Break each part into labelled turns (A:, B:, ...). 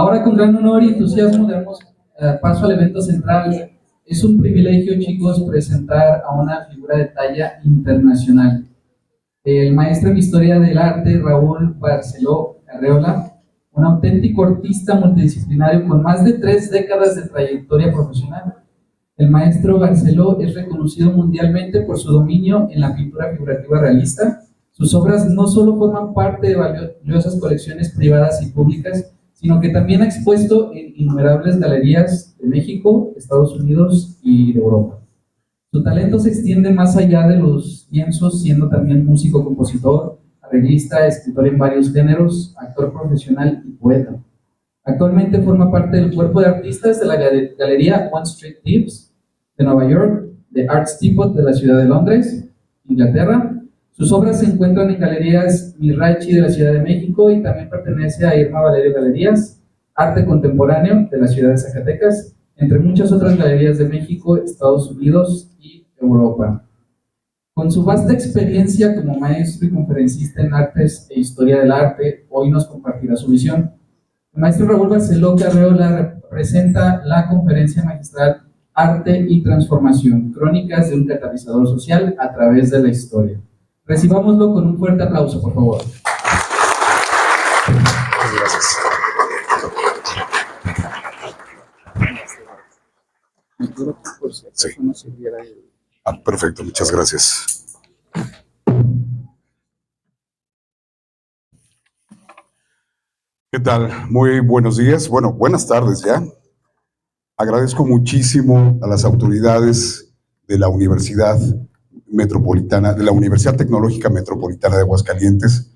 A: Ahora, con gran honor y entusiasmo, damos paso al evento central. Es un privilegio, chicos, presentar a una figura de talla internacional. El maestro en Historia del Arte, Raúl Barceló Arreola, un auténtico artista multidisciplinario con más de 3 décadas de trayectoria profesional. El maestro Barceló es reconocido mundialmente por su dominio en la pintura figurativa realista. Sus obras no solo forman parte de valiosas colecciones privadas y públicas, sino que también ha expuesto en innumerables galerías de México, Estados Unidos y de Europa. Su talento se extiende más allá de los lienzos, siendo también músico, compositor, arreglista, escritor en varios géneros, actor profesional y poeta. Actualmente forma parte del cuerpo de artistas de la Galería One Street Tips de Nueva York, de Arts Depot de la ciudad de Londres, Inglaterra. Sus obras se encuentran en Galerías Mirachi de la Ciudad de México y también pertenece a Irma Valerio Galerías, Arte Contemporáneo de la ciudad de Zacatecas, entre muchas otras galerías de México, Estados Unidos y Europa. Con su vasta experiencia como maestro y conferencista en artes e historia del arte, hoy nos compartirá su visión. El maestro Raúl Barceló Arreola presenta la conferencia magistral Arte y Transformación, crónicas de un catalizador social a través de la historia. Recibámoslo con un fuerte aplauso, por favor.
B: Gracias. Sí. Perfecto, muchas gracias. ¿Qué tal? Muy buenos días. Bueno, buenas tardes ya. Agradezco muchísimo a las autoridades de la Universidad Metropolitana, de la Universidad Tecnológica Metropolitana de Aguascalientes,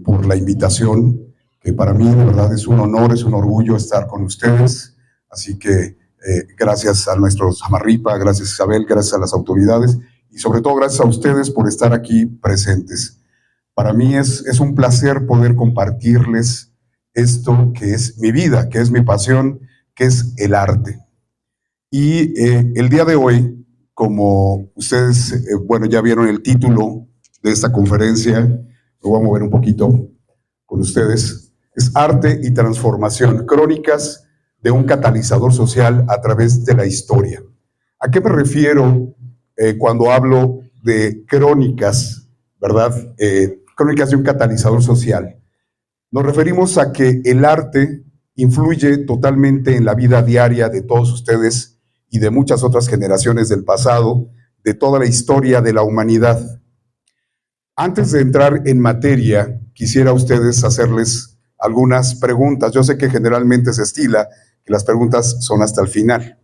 B: por la invitación, que para mí de verdad es un honor, es un orgullo estar con ustedes. Así que gracias al maestro Zamarripa, gracias Isabel, gracias a las autoridades y sobre todo gracias a ustedes por estar aquí presentes. Para mí es un placer poder compartirles esto que es mi vida, que es mi pasión, que es el arte. Y el día de hoy, como ustedes, bueno, ya vieron el título de esta conferencia, me voy a mover un poquito con ustedes, es Arte y Transformación, crónicas de un catalizador social a través de la historia. ¿A qué me refiero cuando hablo de crónicas, verdad? Crónicas de un catalizador social. Nos referimos a que el arte influye totalmente en la vida diaria de todos ustedes y de muchas otras generaciones del pasado, de toda la historia de la humanidad. Antes de entrar en materia, quisiera a ustedes hacerles algunas preguntas. Yo sé que generalmente se estila que las preguntas son hasta el final,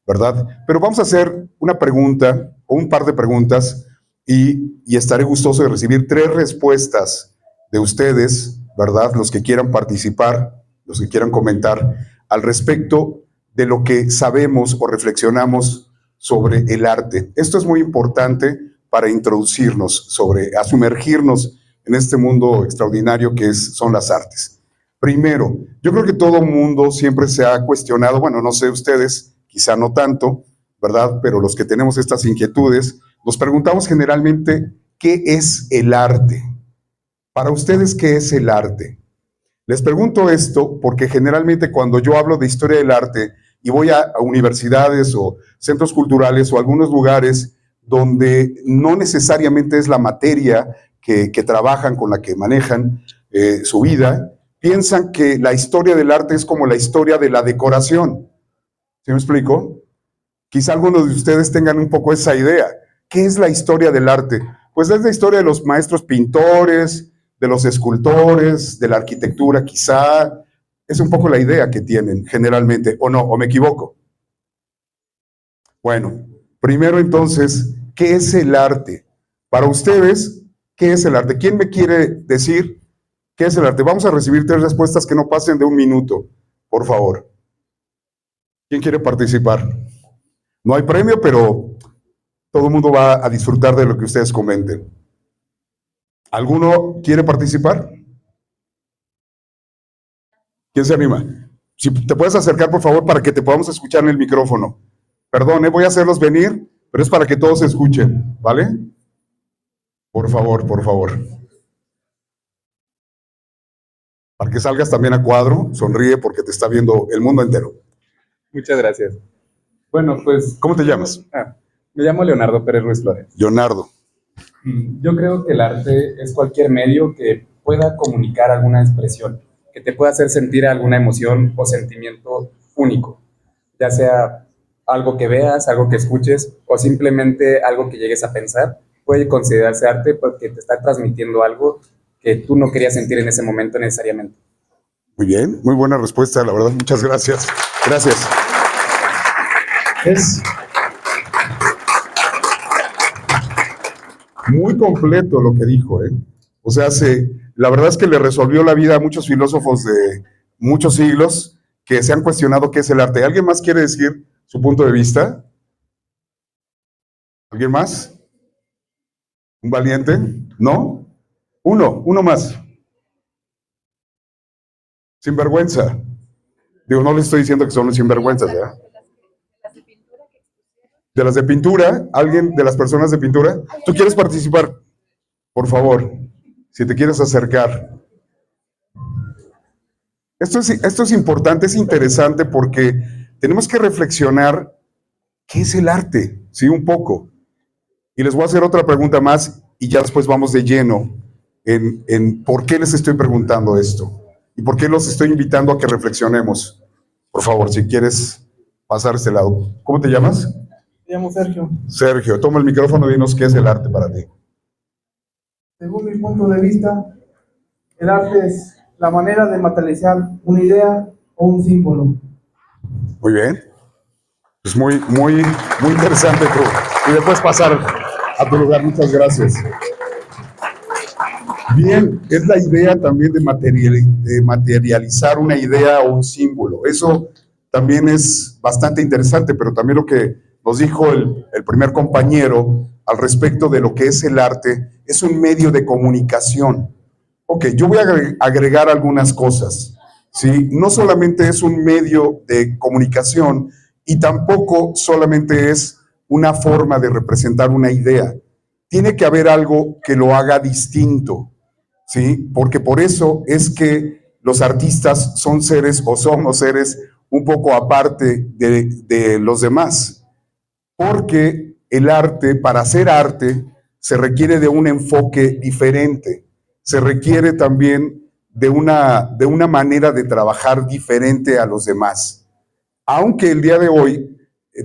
B: ¿verdad? Pero vamos a hacer una pregunta o un par de preguntas y estaré gustoso de recibir 3 respuestas de ustedes, ¿verdad? Los que quieran participar, los que quieran comentar al respecto de lo que sabemos o reflexionamos sobre el arte. Esto es muy importante para introducirnos a sumergirnos en este mundo extraordinario que son las artes. Primero, yo creo que todo mundo siempre se ha cuestionado, bueno, no sé ustedes, quizá no tanto, ¿verdad? Pero los que tenemos estas inquietudes, nos preguntamos generalmente, ¿qué es el arte? Para ustedes, ¿qué es el arte? Les pregunto esto porque generalmente cuando yo hablo de historia del arte y voy a universidades o centros culturales o algunos lugares donde no necesariamente es la materia que trabajan, con la que manejan su vida, piensan que la historia del arte es como la historia de la decoración. ¿Sí me explico? Quizá algunos de ustedes tengan un poco esa idea. ¿Qué es la historia del arte? Pues es la historia de los maestros pintores, de los escultores, de la arquitectura, quizá. Es un poco la idea que tienen generalmente, o no, o me equivoco. Bueno, primero entonces, ¿qué es el arte? Para ustedes, ¿qué es el arte? ¿Quién me quiere decir qué es el arte? Vamos a recibir 3 respuestas que no pasen de 1 minuto, por favor. ¿Quién quiere participar? No hay premio, pero todo el mundo va a disfrutar de lo que ustedes comenten. ¿Alguno quiere participar? ¿Quién se anima? Si te puedes acercar, por favor, para que te podamos escuchar en el micrófono. Perdón, voy a hacerlos venir, pero es para que todos escuchen, ¿vale? Por favor, por favor. Para que salgas también a cuadro, sonríe porque te está viendo el mundo entero.
C: Muchas gracias. Bueno, pues...
B: ¿Cómo te llamas?
C: Me llamo Leonardo Pérez Ruiz Flores.
B: Leonardo.
C: Yo creo que el arte es cualquier medio que pueda comunicar alguna expresión, que te pueda hacer sentir alguna emoción o sentimiento único, ya sea algo que veas, algo que escuches o simplemente algo que llegues a pensar. Puede considerarse arte porque te está transmitiendo algo que tú no querías sentir en ese momento necesariamente.
B: Muy bien, muy buena respuesta, la verdad, muchas gracias. Gracias. Es muy completo lo que dijo, ¿eh? O sea, la verdad es que le resolvió la vida a muchos filósofos de muchos siglos que se han cuestionado qué es el arte. ¿Alguien más quiere decir su punto de vista? ¿Alguien más? ¿Un valiente? ¿No? Uno más. Sinvergüenza. Digo, no les estoy diciendo que son los sinvergüenzas, ¿verdad? De las de pintura, ¿alguien de las personas de pintura? ¿Tú quieres participar? Por favor, si te quieres acercar. Esto es importante, es interesante porque tenemos que reflexionar qué es el arte, ¿sí? Un poco. Y les voy a hacer otra pregunta más y ya después vamos de lleno en por qué les estoy preguntando esto y por qué los estoy invitando a que reflexionemos. Por favor, si quieres pasar a este lado. ¿Cómo te llamas?
D: Me llamo Sergio.
B: Sergio, toma el micrófono y dinos qué es el arte para ti.
D: Según mi punto de vista, el arte es la manera de materializar una idea o un símbolo.
B: Muy bien. Es muy interesante tú. Y después pasar a tu lugar. Muchas gracias. Bien, es la idea también de materializar una idea o un símbolo. Eso también es bastante interesante, pero también lo que nos dijo el primer compañero al respecto de lo que es el arte, es un medio de comunicación. Ok, yo voy a agregar algunas cosas, ¿sí? No solamente es un medio de comunicación y tampoco solamente es una forma de representar una idea. Tiene que haber algo que lo haga distinto, ¿sí? Porque por eso es que los artistas son seres o somos seres un poco aparte de los demás. Porque el arte, para hacer arte, se requiere de un enfoque diferente, se requiere también de una manera de trabajar diferente a los demás. Aunque el día de hoy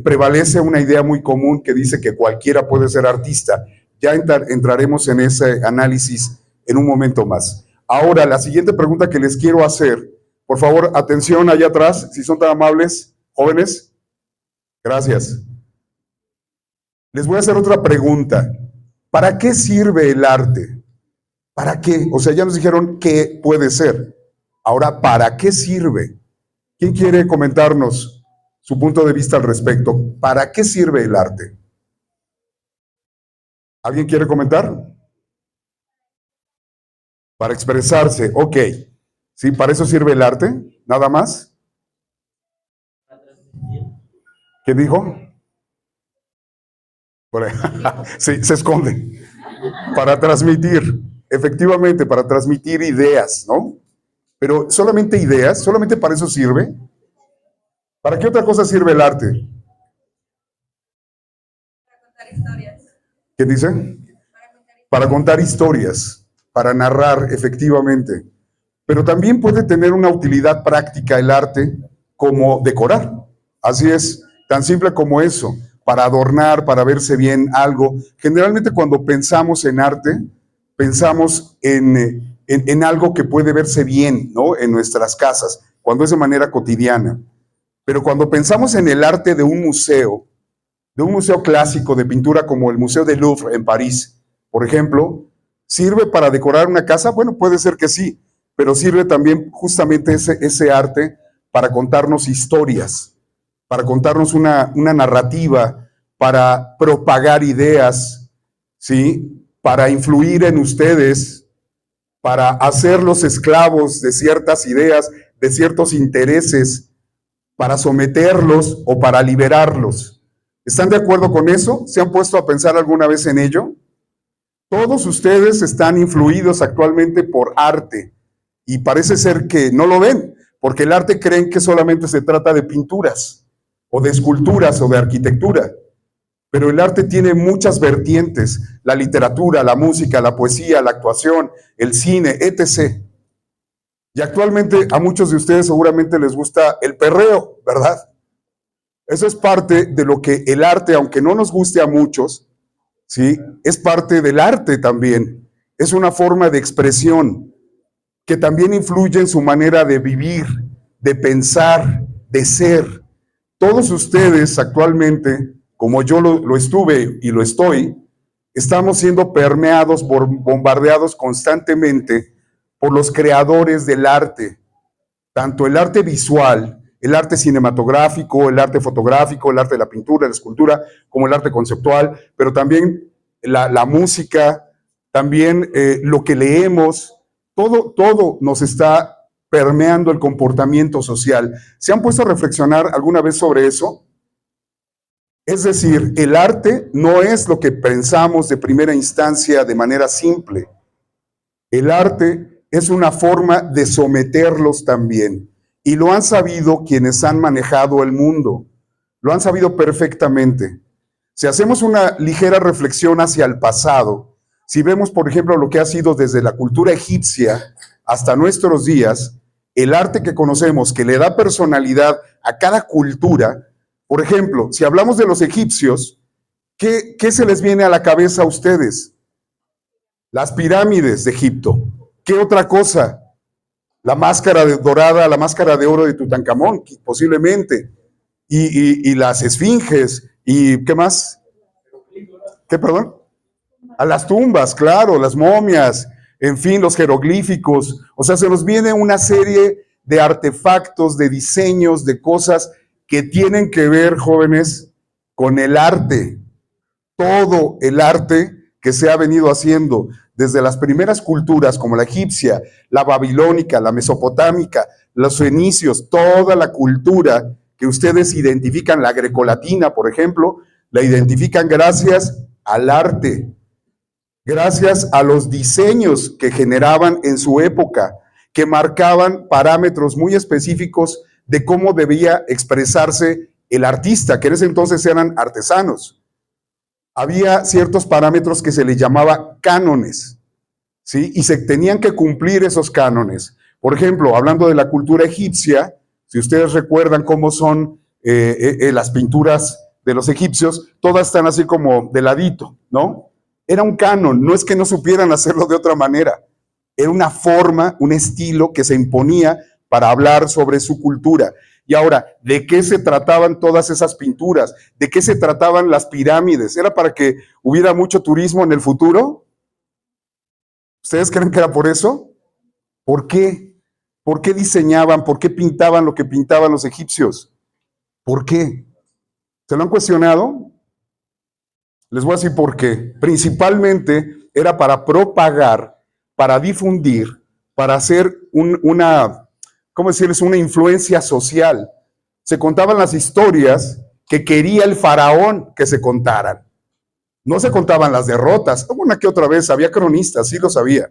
B: prevalece una idea muy común que dice que cualquiera puede ser artista, ya entraremos en ese análisis en un momento más. Ahora, la siguiente pregunta que les quiero hacer, por favor, atención allá atrás, si son tan amables, jóvenes. Gracias. Les voy a hacer otra pregunta. ¿Para qué sirve el arte? ¿Para qué? O sea, ya nos dijeron qué puede ser. Ahora, ¿para qué sirve? ¿Quién quiere comentarnos su punto de vista al respecto? ¿Para qué sirve el arte? ¿Alguien quiere comentar? Para expresarse, ok. ¿Sí? ¿Para eso sirve el arte? ¿Nada más? ¿Qué dijo? Sí, se esconde. Para transmitir, efectivamente, para transmitir ideas, ¿no? Pero solamente ideas, solamente para eso sirve. ¿Para qué otra cosa sirve el arte?
E: Para contar historias.
B: ¿Qué dice? Para contar historias, para narrar, efectivamente. Pero también puede tener una utilidad práctica el arte como decorar. Así es, tan simple como eso. Para adornar, para verse bien algo. Generalmente cuando pensamos en arte, pensamos en algo que puede verse bien, ¿no? En nuestras casas, cuando es de manera cotidiana. Pero cuando pensamos en el arte de un museo clásico de pintura como el Museo del Louvre en París, por ejemplo, ¿sirve para decorar una casa? Bueno, puede ser que sí, pero sirve también justamente ese arte para contarnos historias, para contarnos una narrativa, para propagar ideas, ¿sí? Para influir en ustedes, para hacerlos esclavos de ciertas ideas, de ciertos intereses, para someterlos o para liberarlos. ¿Están de acuerdo con eso? ¿Se han puesto a pensar alguna vez en ello? Todos ustedes están influidos actualmente por arte y parece ser que no lo ven, porque el arte creen que solamente se trata de pinturas, o de esculturas, o de arquitectura. Pero el arte tiene muchas vertientes: la literatura, la música, la poesía, la actuación, el cine, etc. Y actualmente a muchos de ustedes seguramente les gusta el perreo, ¿verdad? Eso es parte de lo que el arte, aunque no nos guste a muchos, ¿sí?, es parte del arte también. Es una forma de expresión que también influye en su manera de vivir, de pensar, de ser. Todos ustedes actualmente, como yo lo estuve y lo estoy, estamos siendo permeados, bombardeados constantemente por los creadores del arte, tanto el arte visual, el arte cinematográfico, el arte fotográfico, el arte de la pintura, la escultura, como el arte conceptual, pero también la música, también lo que leemos, todo nos está permeando el comportamiento social. ¿Se han puesto a reflexionar alguna vez sobre eso? Es decir, el arte no es lo que pensamos de primera instancia de manera simple. El arte es una forma de someterlos también. Y lo han sabido quienes han manejado el mundo. Lo han sabido perfectamente. Si hacemos una ligera reflexión hacia el pasado, si vemos, por ejemplo, lo que ha sido desde la cultura egipcia hasta nuestros días, el arte que conocemos, que le da personalidad a cada cultura. Por ejemplo, si hablamos de los egipcios, ¿qué se les viene a la cabeza a ustedes? Las pirámides de Egipto. ¿Qué otra cosa? La máscara dorada, la máscara de oro de Tutankamón, posiblemente. Y las esfinges. ¿Y qué más? ¿Qué, perdón? A las tumbas, claro, las momias, en fin, los jeroglíficos. O sea, se nos viene una serie de artefactos, de diseños, de cosas que tienen que ver, jóvenes, con el arte. Todo el arte que se ha venido haciendo desde las primeras culturas como la egipcia, la babilónica, la mesopotámica, los fenicios, toda la cultura que ustedes identifican, la grecolatina, por ejemplo, la identifican gracias al arte, gracias a los diseños que generaban en su época, que marcaban parámetros muy específicos de cómo debía expresarse el artista, que en ese entonces eran artesanos. Había ciertos parámetros que se les llamaba cánones, ¿sí? Y se tenían que cumplir esos cánones. Por ejemplo, hablando de la cultura egipcia, si ustedes recuerdan cómo son las pinturas de los egipcios, todas están así como de ladito, ¿no? Era un canon, no es que no supieran hacerlo de otra manera. Era una forma, un estilo que se imponía para hablar sobre su cultura. Y ahora, ¿de qué se trataban todas esas pinturas? ¿De qué se trataban las pirámides? ¿Era para que hubiera mucho turismo en el futuro? ¿Ustedes creen que era por eso? ¿Por qué? ¿Por qué diseñaban? ¿Por qué pintaban lo que pintaban los egipcios? ¿Por qué? ¿Se lo han cuestionado? Les voy a decir por qué. Principalmente era para propagar, para difundir, para hacer ¿cómo decirles? Una influencia social. Se contaban las historias que quería el faraón que se contaran. No se contaban las derrotas. Una que otra vez había cronistas, sí lo sabía.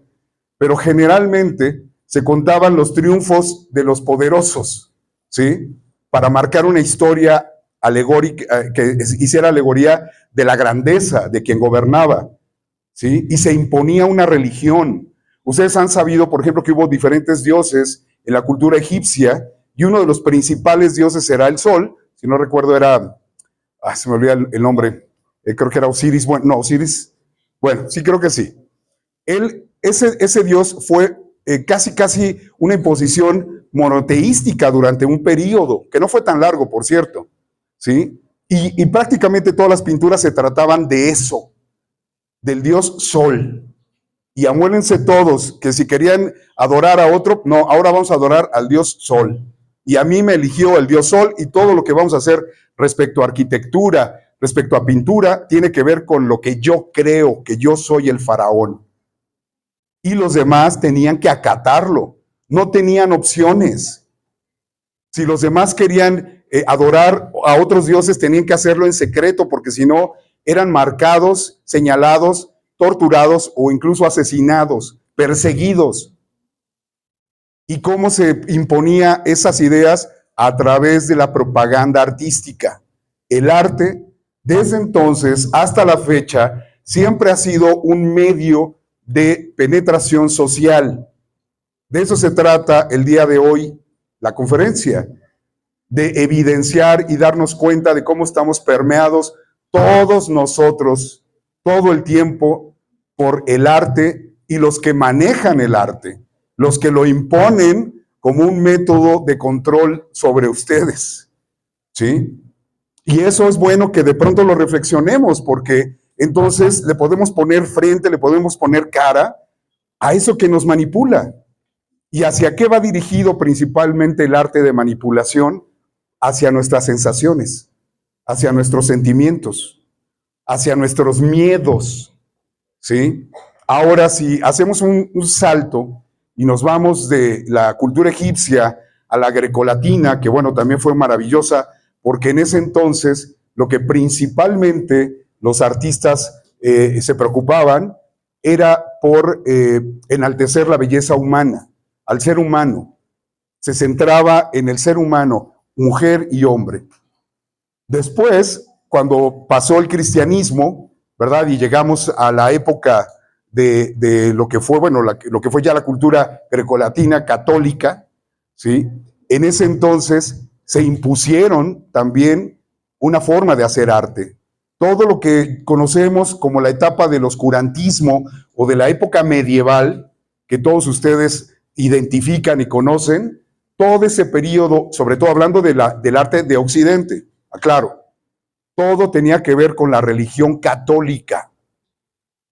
B: Pero generalmente se contaban los triunfos de los poderosos, ¿sí? Para marcar una historia alegórica, que hiciera alegoría de la grandeza de quien gobernaba, ¿sí? Y se imponía una religión. Ustedes han sabido, por ejemplo, que hubo diferentes dioses en la cultura egipcia, y uno de los principales dioses era el sol. Si no recuerdo era, se me olvida el nombre, creo que era Osiris. Bueno, no, Osiris, bueno, sí, creo que sí. Ese dios fue casi una imposición monoteística durante un periodo, que no fue tan largo, por cierto, ¿sí? Y prácticamente todas las pinturas se trataban de eso, del dios sol. Y amuélense todos, que si querían adorar a otro, no, ahora vamos a adorar al dios sol. Y a mí me eligió el dios sol, y todo lo que vamos a hacer respecto a arquitectura, respecto a pintura, tiene que ver con lo que yo creo, que yo soy el faraón. Y los demás tenían que acatarlo, no tenían opciones. Si los demás querían adorar a otros dioses, tenían que hacerlo en secreto, porque si no, eran marcados, señalados, torturados o incluso asesinados, perseguidos. y cómo se imponía esas ideas a través de la propaganda artística. El arte, desde entonces hasta la fecha, siempre ha sido un medio de penetración social. De eso se trata el día de hoy la conferencia, de evidenciar y darnos cuenta de cómo estamos permeados todos nosotros, todo el tiempo, por el arte y los que manejan el arte, los que lo imponen como un método de control sobre ustedes, ¿sí? Y eso es bueno que de pronto lo reflexionemos, porque entonces le podemos poner frente, le podemos poner cara a eso que nos manipula. ¿Y hacia qué va dirigido principalmente el arte de manipulación? Hacia nuestras sensaciones, hacia nuestros sentimientos, hacia nuestros miedos, ¿sí? Ahora, si hacemos un salto y nos vamos de la cultura egipcia a la grecolatina, que bueno, también fue maravillosa, porque en ese entonces lo que principalmente los artistas se preocupaban era por enaltecer la belleza humana, al ser humano. Se centraba en el ser humano, mujer y hombre. Después, cuando pasó el cristianismo, ¿verdad? Y llegamos a la época de lo que fue, bueno, lo que fue ya la cultura grecolatina, católica, ¿sí? En ese entonces se impusieron también una forma de hacer arte. Todo lo que conocemos como la etapa del oscurantismo o de la época medieval, que todos ustedes identifican y conocen, todo ese periodo, sobre todo hablando del arte de Occidente, aclaro, todo tenía que ver con la religión católica,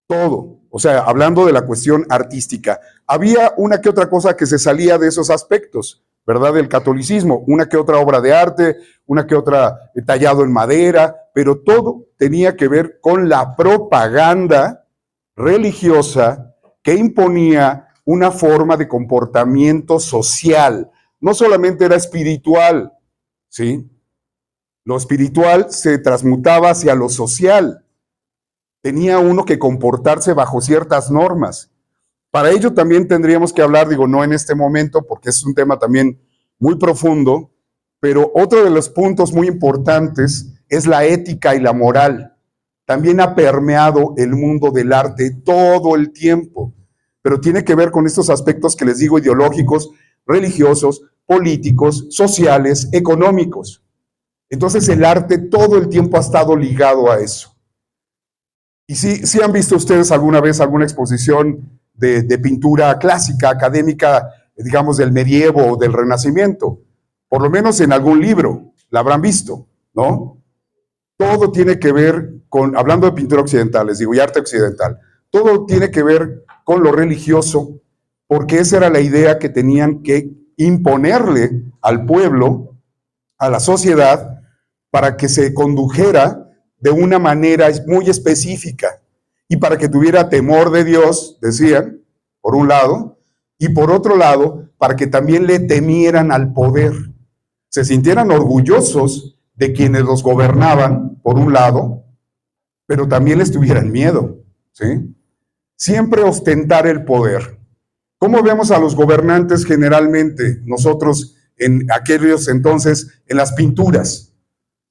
B: todo, o sea, hablando de la cuestión artística. Había una que otra cosa que se salía de esos aspectos, ¿verdad? Del catolicismo, una que otra obra de arte, una que otra tallado en madera, pero todo tenía que ver con la propaganda religiosa que imponía una forma de comportamiento social. No solamente era espiritual, ¿sí? Lo espiritual se transmutaba hacia lo social. Tenía uno que comportarse bajo ciertas normas. Para ello también tendríamos que hablar, digo, no en este momento, porque es un tema también muy profundo, pero otro de los puntos muy importantes es la ética y la moral. También ha permeado el mundo del arte todo el tiempo, pero tiene que ver con estos aspectos que les digo, ideológicos, religiosos, políticos, sociales, económicos. Entonces el arte todo el tiempo ha estado ligado a eso. Y si han visto ustedes alguna vez alguna exposición de pintura clásica, académica, digamos del medievo o del Renacimiento, por lo menos en algún libro la habrán visto, ¿no? Todo tiene que ver con, hablando de pintura occidental, les digo, y arte occidental, todo tiene que ver con lo religioso, porque esa era la idea que tenían que imponerle al pueblo, a la sociedad, para que se condujera de una manera muy específica y para que tuviera temor de Dios, decían, por un lado, y por otro lado, para que también le temieran al poder, se sintieran orgullosos de quienes los gobernaban, por un lado, pero también les tuvieran miedo, ¿sí? Siempre ostentar el poder. ¿Cómo vemos a los gobernantes generalmente, nosotros en aquellos entonces, en las pinturas?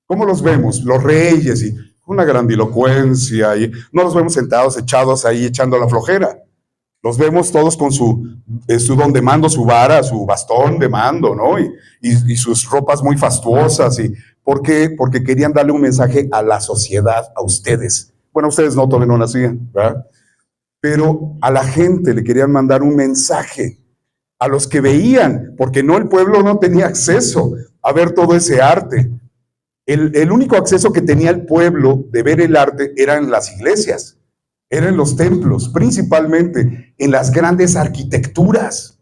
B: ¿Cómo los vemos? Los reyes y una grandilocuencia, y no los vemos sentados, echados ahí, echando la flojera. Los vemos todos con su don de mando, su vara, su bastón de mando, ¿no? Y sus ropas muy fastuosas. ¿Por qué? Porque querían darle un mensaje a la sociedad, a ustedes. Bueno, ustedes no, todavía no nacían, ¿verdad? Pero a la gente le querían mandar un mensaje, a los que veían, porque no, el pueblo no tenía acceso a ver todo ese arte. El único acceso que tenía el pueblo de ver el arte era en las iglesias, era en los templos, principalmente en las grandes arquitecturas.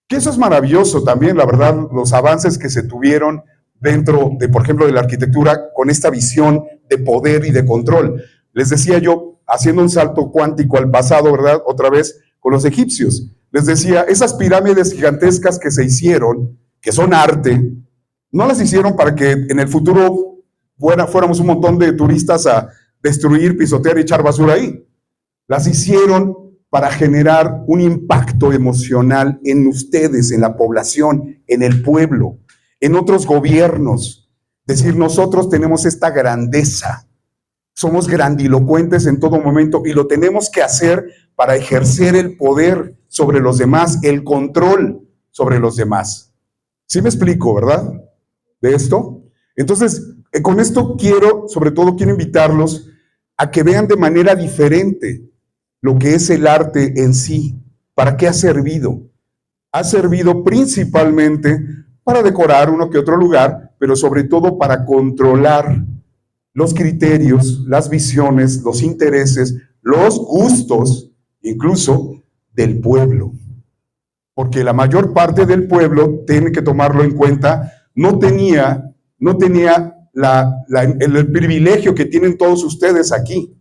B: Que eso es maravilloso también, la verdad, los avances que se tuvieron dentro de, por ejemplo, de la arquitectura con esta visión de poder y de control. Les decía yo, haciendo un salto cuántico al pasado, ¿verdad? Otra vez con los egipcios. Les decía, esas pirámides gigantescas que se hicieron, que son arte, no las hicieron para que en el futuro fuéramos un montón de turistas a destruir, pisotear y echar basura ahí. Las hicieron para generar un impacto emocional en ustedes, en la población, en el pueblo, en otros gobiernos. Decir, nosotros tenemos esta grandeza, somos grandilocuentes en todo momento y lo tenemos que hacer para ejercer el poder sobre los demás, el control sobre los demás. ¿Sí me explico, verdad? De esto. Entonces, con esto sobre todo quiero invitarlos a que vean de manera diferente lo que es el arte en sí. ¿Para qué ha servido? Ha servido principalmente para decorar uno que otro lugar, pero sobre todo para controlar los criterios, las visiones, los intereses, los gustos, incluso del pueblo. Porque la mayor parte del pueblo, tiene que tomarlo en cuenta, no tenía el privilegio que tienen todos ustedes aquí,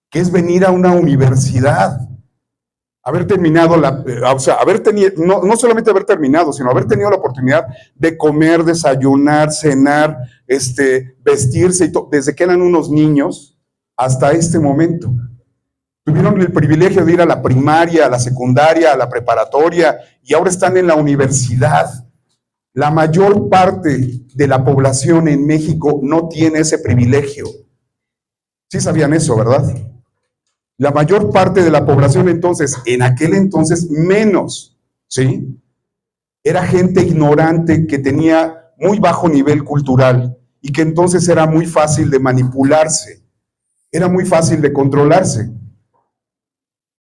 B: que es venir a una universidad, haber terminado, no solamente haber terminado, sino haber tenido la oportunidad de comer, desayunar, cenar, vestirse, y desde que eran unos niños hasta este momento. Tuvieron el privilegio de ir a la primaria, a la secundaria, a la preparatoria, y ahora están en la universidad. La mayor parte de la población en México no tiene ese privilegio. Sí sabían eso, ¿verdad? La mayor parte de la población entonces, en aquel entonces menos, ¿sí? Era gente ignorante que tenía muy bajo nivel cultural y que entonces era muy fácil de manipularse, era muy fácil de controlarse.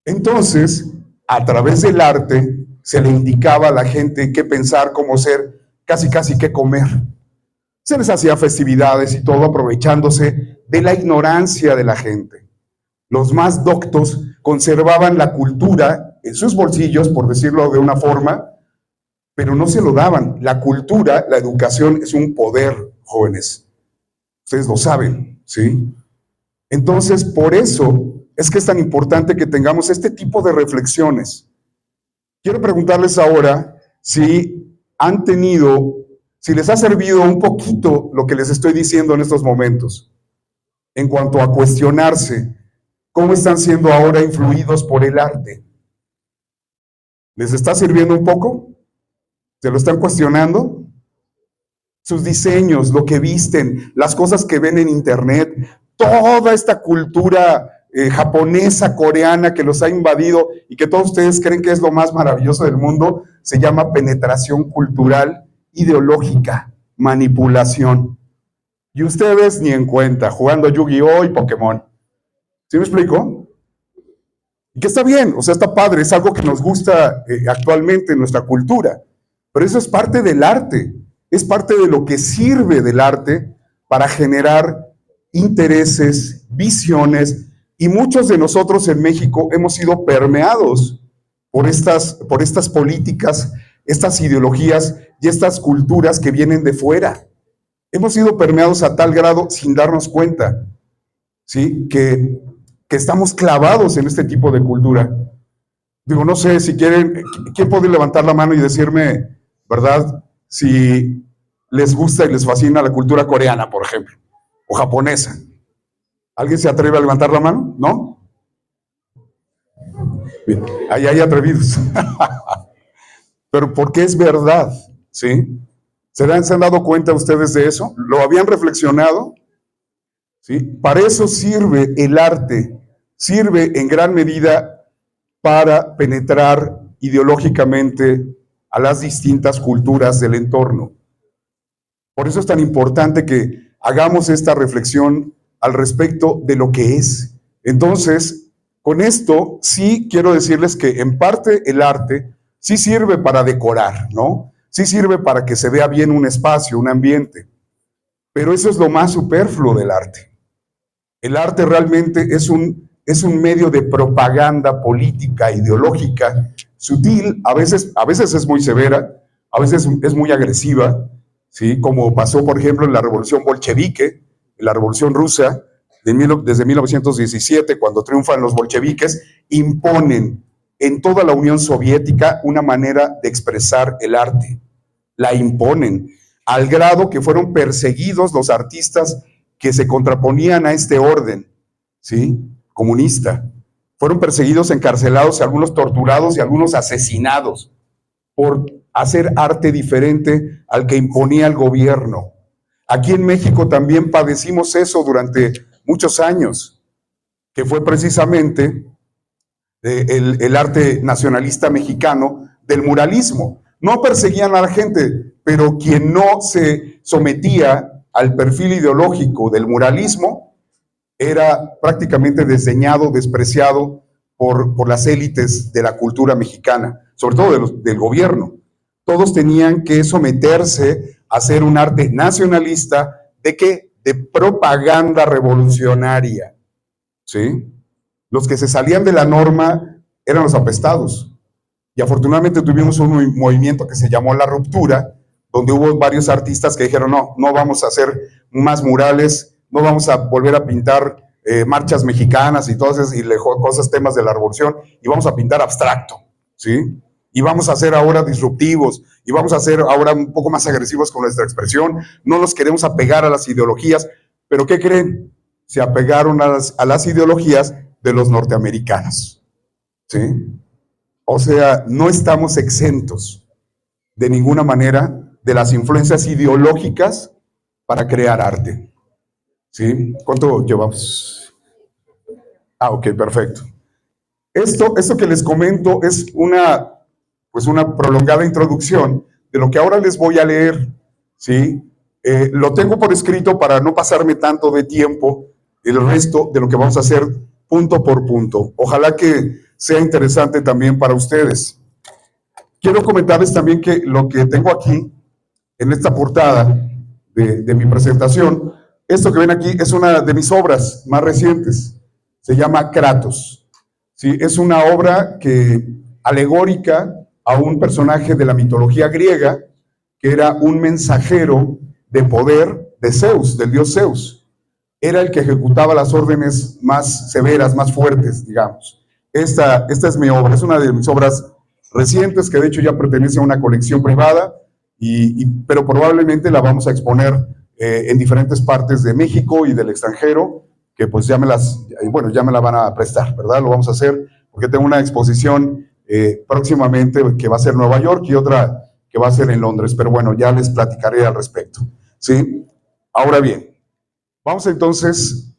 B: Entonces, a través del arte, se le indicaba a la gente qué pensar, cómo ser, casi qué comer. Se les hacía festividades y todo aprovechándose de la ignorancia de la gente. Los más doctos conservaban la cultura en sus bolsillos, por decirlo de una forma, pero no se lo daban. La cultura, la educación es un poder, jóvenes. Ustedes lo saben, ¿sí? Entonces, por eso es que es tan importante que tengamos este tipo de reflexiones. Quiero preguntarles ahora si les ha servido un poquito lo que les estoy diciendo en estos momentos, en cuanto a cuestionarse cómo están siendo ahora influidos por el arte. ¿Les está sirviendo un poco? ¿Se lo están cuestionando? Sus diseños, lo que visten, las cosas que ven en internet, toda esta cultura japonesa, coreana que los ha invadido y que todos ustedes creen que es lo más maravilloso del mundo, se llama penetración cultural, ideológica, manipulación. Y ustedes ni en cuenta, jugando Yu-Gi-Oh! Y Pokémon. ¿Sí me explico? Y que está bien, o sea, está padre, es algo que nos gusta actualmente en nuestra cultura, pero eso es parte del arte, es parte de lo que sirve del arte para generar intereses, visiones, y muchos de nosotros en México hemos sido permeados por estas políticas, estas ideologías y estas culturas que vienen de fuera. Hemos sido permeados a tal grado sin darnos cuenta, ¿sí? Que estamos clavados en este tipo de cultura. Digo, no sé si quieren, ¿quién puede levantar la mano y decirme, verdad, si les gusta y les fascina la cultura coreana, por ejemplo, o japonesa? ¿Alguien se atreve a levantar la mano? ¿No? Bien, ahí hay atrevidos. Pero porque es verdad, ¿sí? ¿Se han dado cuenta ustedes de eso? ¿Lo habían reflexionado? ¿Sí? Para eso sirve el arte, sirve en gran medida para penetrar ideológicamente a las distintas culturas del entorno. Por eso es tan importante que hagamos esta reflexión al respecto de lo que es. Entonces, con esto sí quiero decirles que en parte el arte sí sirve para decorar, ¿no? Sí sirve para que se vea bien un espacio, un ambiente. Pero eso es lo más superfluo del arte. El arte realmente es un medio de propaganda política, ideológica, sutil, a veces es muy severa, a veces es muy agresiva, ¿sí? Como pasó, por ejemplo, en la revolución bolchevique, en la revolución rusa, desde 1917, cuando triunfan los bolcheviques, imponen en toda la Unión Soviética una manera de expresar el arte. La imponen, al grado que fueron perseguidos los artistas que se contraponían a este orden, ¿sí? Comunista. fueron perseguidos, encarcelados, y algunos torturados y algunos asesinados por hacer arte diferente al que imponía el gobierno. Aquí en México también padecimos eso durante muchos años, que fue precisamente el arte nacionalista mexicano del muralismo. No perseguían a la gente, pero quien no se sometía al perfil ideológico del muralismo era prácticamente desdeñado, despreciado por las élites de la cultura mexicana, sobre todo del gobierno. Todos tenían que someterse a hacer un arte nacionalista, ¿de qué? De propaganda revolucionaria, ¿sí? Los que se salían de la norma eran los apestados. Y afortunadamente tuvimos un movimiento que se llamó La Ruptura, donde hubo varios artistas que dijeron, no vamos a hacer más murales, no vamos a volver a pintar marchas mexicanas y todas esas cosas, temas de la revolución, y vamos a pintar abstracto, ¿sí? Y vamos a ser ahora disruptivos, y vamos a ser ahora un poco más agresivos con nuestra expresión, no nos queremos apegar a las ideologías, pero ¿qué creen? Se apegaron a las ideologías de los norteamericanos, ¿sí? O sea, no estamos exentos de ninguna manera de las influencias ideológicas para crear arte, ¿sí? ¿Cuánto llevamos? Ok, perfecto. Esto que les comento es una prolongada introducción de lo que ahora les voy a leer, ¿sí? Lo tengo por escrito para no pasarme tanto de tiempo, el resto de lo que vamos a hacer punto por punto. Ojalá que sea interesante también para ustedes. Quiero comentarles también que lo que tengo aquí, en esta portada de mi presentación, esto que ven aquí es una de mis obras más recientes, se llama Kratos. ¿Sí? Es una obra alegórica a un personaje de la mitología griega, que era un mensajero de poder de Zeus, del dios Zeus. Era el que ejecutaba las órdenes más severas, más fuertes, digamos. Esta es mi obra, es una de mis obras recientes, que de hecho ya pertenece a una colección privada, pero probablemente la vamos a exponer en diferentes partes de México y del extranjero, que pues ya me la van a prestar, ¿verdad? Lo vamos a hacer porque tengo una exposición próximamente que va a ser en Nueva York y otra que va a ser en Londres, pero bueno, ya les platicaré al respecto, ¿sí? Ahora bien, vamos entonces...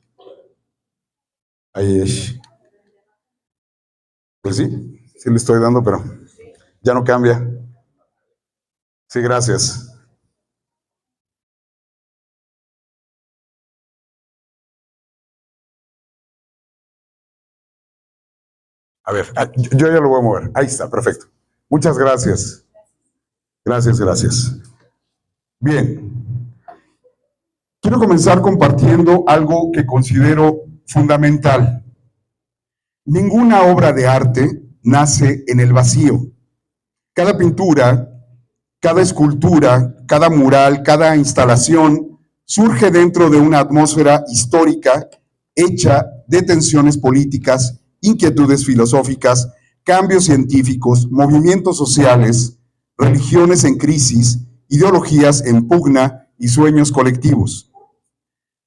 B: Pues sí le estoy dando, pero ya no cambia. Sí, gracias. A ver, yo ya lo voy a mover. Ahí está, perfecto. Muchas gracias. Gracias. Bien. Quiero comenzar compartiendo algo que considero fundamental. Ninguna obra de arte nace en el vacío. Cada pintura, cada escultura, cada mural, cada instalación surge dentro de una atmósfera histórica hecha de tensiones políticas, inquietudes filosóficas, cambios científicos, movimientos sociales, religiones en crisis, ideologías en pugna y sueños colectivos.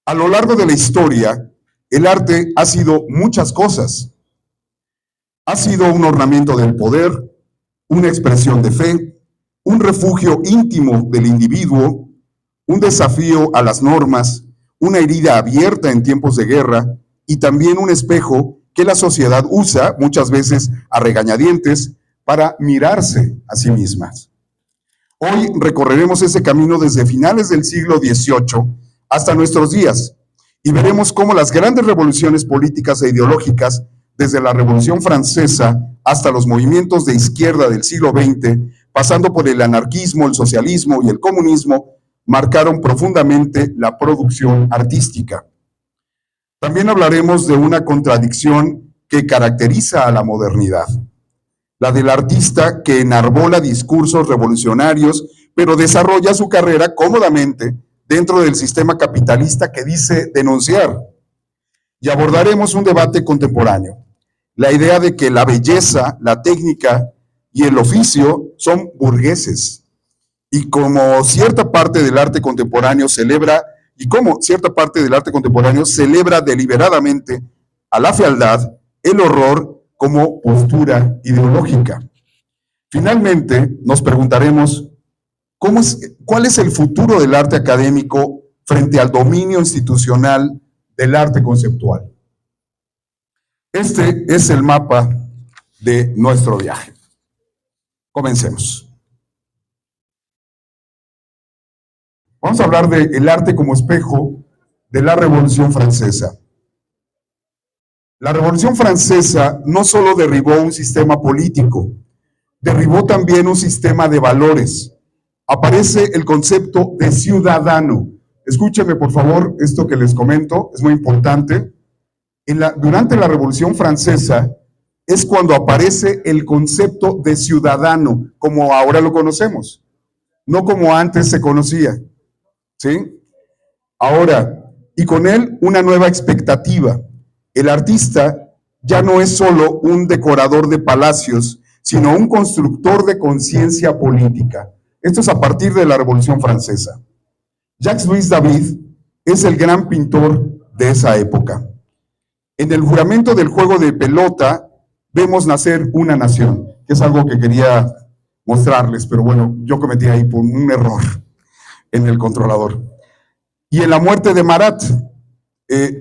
B: A lo largo de la historia, el arte ha sido muchas cosas. Ha sido un ornamento del poder, una expresión de fe, un refugio íntimo del individuo, un desafío a las normas, una herida abierta en tiempos de guerra y también un espejo que la sociedad usa muchas veces a regañadientes para mirarse a sí mismas. Hoy recorreremos ese camino desde finales del siglo XVIII hasta nuestros días y veremos cómo las grandes revoluciones políticas e ideológicas, desde la Revolución Francesa hasta los movimientos de izquierda del siglo XX, pasando por el anarquismo, el socialismo y el comunismo, marcaron profundamente la producción artística. También hablaremos de una contradicción que caracteriza a la modernidad, la del artista que enarbola discursos revolucionarios, pero desarrolla su carrera cómodamente dentro del sistema capitalista que dice denunciar. Y abordaremos un debate contemporáneo, la idea de que la belleza, la técnica y el oficio son burgueses, y cómo cierta parte del arte contemporáneo celebra deliberadamente a la fealdad, el horror como postura ideológica. Finalmente, nos preguntaremos, ¿cuál es el futuro del arte académico frente al dominio institucional del arte conceptual? Este es el mapa de nuestro viaje. Comencemos. Vamos a hablar del arte como espejo de la Revolución Francesa. La Revolución Francesa no solo derribó un sistema político, derribó también un sistema de valores. Aparece el concepto de ciudadano. Escúchenme, por favor, esto que les comento, es muy importante. Durante la Revolución Francesa es cuando aparece el concepto de ciudadano, como ahora lo conocemos, no como antes se conocía, ¿sí? Ahora, y con él una nueva expectativa. El artista ya no es solo un decorador de palacios, sino un constructor de conciencia política. Esto es a partir de la Revolución Francesa. Jacques-Louis David es el gran pintor de esa época. En el juramento del juego de pelota vemos nacer una nación, que es algo que quería mostrarles, pero bueno, yo cometí ahí por un error en el controlador. Y en la muerte de Marat,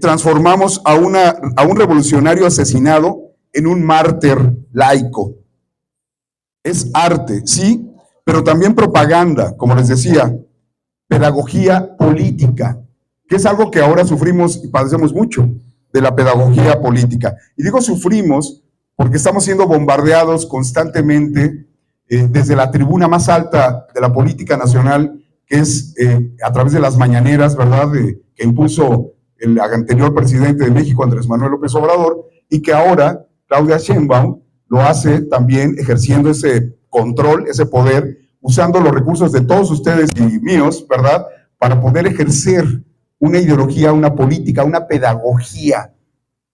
B: transformamos a un revolucionario asesinado en un mártir laico. Es arte, sí, pero también propaganda, como les decía, pedagogía política, que es algo que ahora sufrimos y padecemos mucho, de la pedagogía política. Y digo sufrimos porque estamos siendo bombardeados constantemente desde la tribuna más alta de la política nacional, que es a través de las mañaneras, ¿verdad?, que impuso el anterior presidente de México, Andrés Manuel López Obrador, y que ahora Claudia Sheinbaum lo hace también ejerciendo ese control, ese poder, usando los recursos de todos ustedes y míos, ¿verdad?, para poder ejercer una ideología, una política, una pedagogía,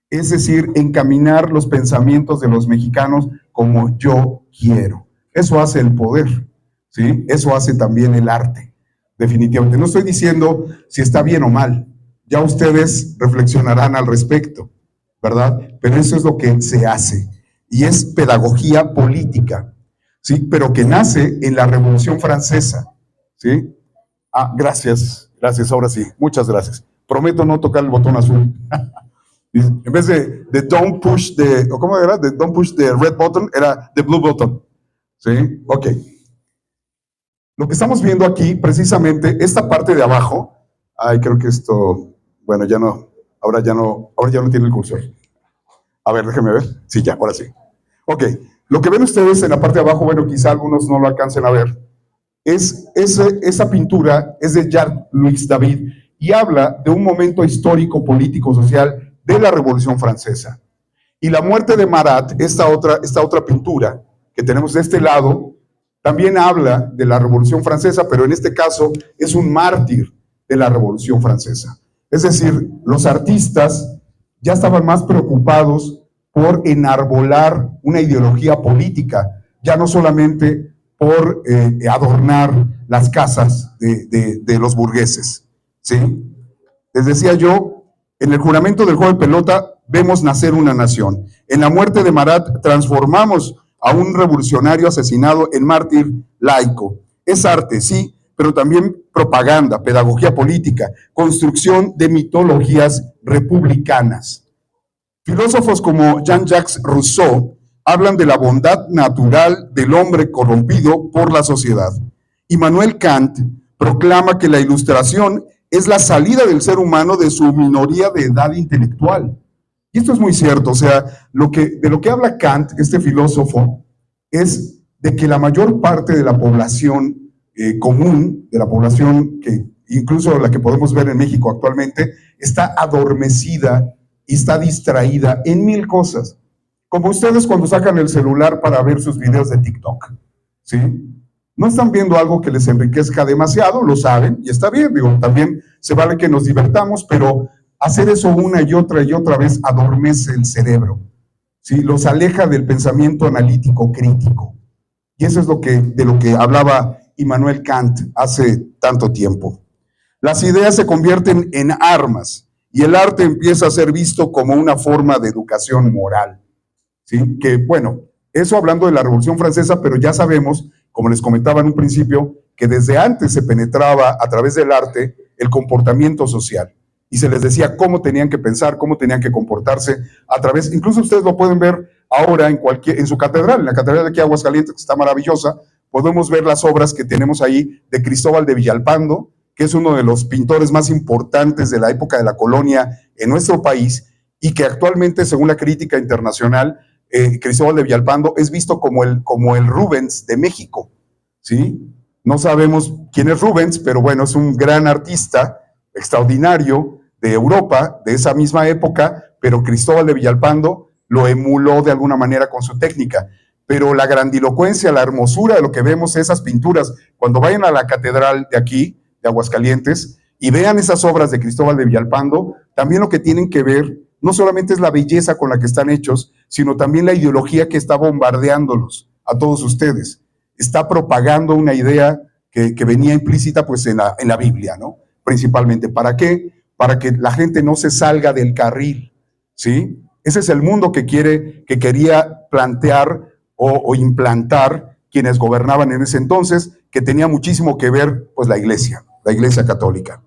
B: es decir, encaminar los pensamientos de los mexicanos como yo quiero. Eso hace el poder, ¿sí? Eso hace también el arte, definitivamente. No estoy diciendo si está bien o mal, ya ustedes reflexionarán al respecto, ¿verdad? Pero eso es lo que se hace, y es pedagogía política, ¿sí? Pero que nace en la Revolución Francesa, ¿sí? Gracias, ahora sí, muchas gracias. Prometo no tocar el botón azul. En vez de don't push the, ¿cómo era? De don't push the red button, era the blue button, ¿sí? Ok. Lo que estamos viendo aquí, precisamente, esta parte de abajo, creo que esto, bueno, ya no, ahora ya no tiene el cursor. A ver, déjenme ver. Sí, ya, ahora sí. Ok, lo que ven ustedes en la parte de abajo, bueno, quizá algunos no lo alcancen a ver, esa pintura es de Jacques-Louis David y habla de un momento histórico, político, social de la Revolución Francesa. Y la muerte de Marat, esta otra pintura que tenemos de este lado, también habla de la Revolución Francesa, pero en este caso es un mártir de la Revolución Francesa. Es decir, los artistas ya estaban más preocupados por enarbolar una ideología política, ya no solamente por adornar las casas de los burgueses, ¿sí? Les decía yo, en el juramento del juego de pelota vemos nacer una nación. En la muerte de Marat transformamos a un revolucionario asesinado en mártir laico. Es arte, sí, pero también propaganda, pedagogía política, construcción de mitologías republicanas. Filósofos como Jean-Jacques Rousseau hablan de la bondad natural del hombre corrompido por la sociedad. Immanuel Kant proclama que la ilustración es la salida del ser humano de su minoría de edad intelectual. Y esto es muy cierto, o sea, de lo que habla Kant, este filósofo, es de que la mayor parte de la población común, de la población que incluso la que podemos ver en México actualmente, está adormecida y está distraída en mil cosas. Como ustedes cuando sacan el celular para ver sus videos de TikTok, ¿sí? No están viendo algo que les enriquezca demasiado, lo saben, y está bien, digo, también se vale que nos divertamos, pero hacer eso una y otra vez adormece el cerebro, ¿sí? Los aleja del pensamiento analítico crítico. Y eso es de lo que hablaba Immanuel Kant hace tanto tiempo. Las ideas se convierten en armas, y el arte empieza a ser visto como una forma de educación moral. ¿sí? Que bueno, eso hablando de la Revolución Francesa, pero ya sabemos, como les comentaba en un principio, que desde antes se penetraba a través del arte el comportamiento social y se les decía cómo tenían que pensar, cómo tenían que comportarse a través, incluso ustedes lo pueden ver ahora en su catedral, en la catedral de aquí de Aguascalientes, que está maravillosa, podemos ver las obras que tenemos ahí de Cristóbal de Villalpando, que es uno de los pintores más importantes de la época de la colonia en nuestro país y que actualmente, según la crítica internacional, Cristóbal de Villalpando es visto como el Rubens de México, ¿sí? No sabemos quién es Rubens, pero bueno, es un gran artista extraordinario de Europa, de esa misma época, pero Cristóbal de Villalpando lo emuló de alguna manera con su técnica. Pero la grandilocuencia, la hermosura de lo que vemos, esas pinturas, cuando vayan a la catedral de aquí, de Aguascalientes, y vean esas obras de Cristóbal de Villalpando, también lo que tienen que ver no solamente es la belleza con la que están hechos, sino también la ideología que está bombardeándolos a todos ustedes. Está propagando una idea que venía implícita pues en la Biblia, ¿no? Principalmente. ¿Para qué? Para que la gente no se salga del carril, ¿sí? Ese es el mundo que quería plantear o implantar quienes gobernaban en ese entonces, que tenía muchísimo que ver pues la Iglesia católica.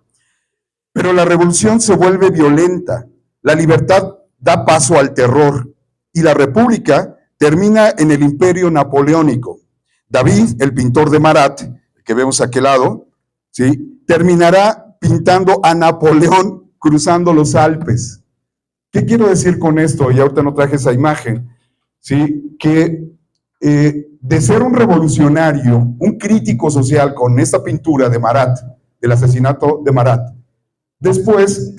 B: Pero la revolución se vuelve violenta. La libertad da paso al terror y la república termina en el imperio napoleónico. David, el pintor de Marat, que vemos a aquel lado, ¿sí?, terminará pintando a Napoleón cruzando los Alpes. ¿Qué quiero decir con esto? Y ahorita no traje esa imagen, ¿sí? Que de ser un revolucionario, un crítico social con esta pintura de Marat, del asesinato de Marat, después,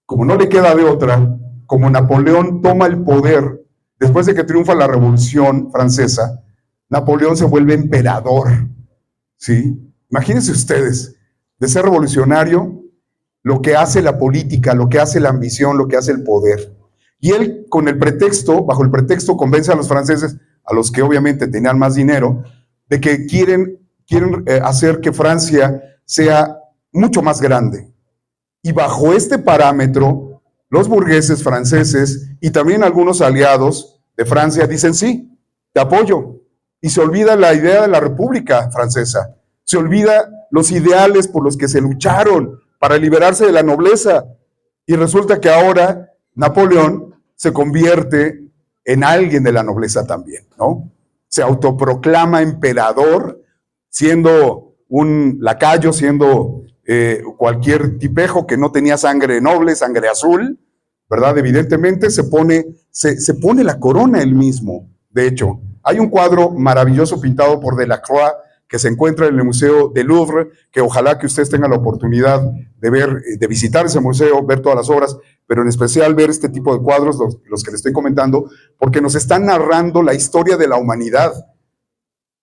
B: como no le queda de otra, como Napoleón toma el poder, después de que triunfa la Revolución Francesa, Napoleón se vuelve emperador, ¿sí? Imagínense ustedes, de ser revolucionario, lo que hace la política, lo que hace la ambición, lo que hace el poder. Y él, bajo el pretexto, convence a los franceses, a los que obviamente tenían más dinero, de que quieren hacer que Francia sea mucho más grande. Y bajo este parámetro, los burgueses franceses y también algunos aliados de Francia dicen sí, te apoyo. Y se olvida la idea de la República Francesa, se olvida los ideales por los que se lucharon para liberarse de la nobleza. Y resulta que ahora Napoleón se convierte en alguien de la nobleza también, ¿no? Se autoproclama emperador, siendo un lacayo, siendo cualquier tipejo que no tenía sangre noble, sangre azul, ¿verdad? Evidentemente se pone la corona él mismo. De hecho, hay un cuadro maravilloso pintado por Delacroix que se encuentra en el Museo del Louvre, que ojalá que ustedes tengan la oportunidad de ver, de visitar ese museo, ver todas las obras, pero en especial ver este tipo de cuadros, los que les estoy comentando, porque nos están narrando la historia de la humanidad.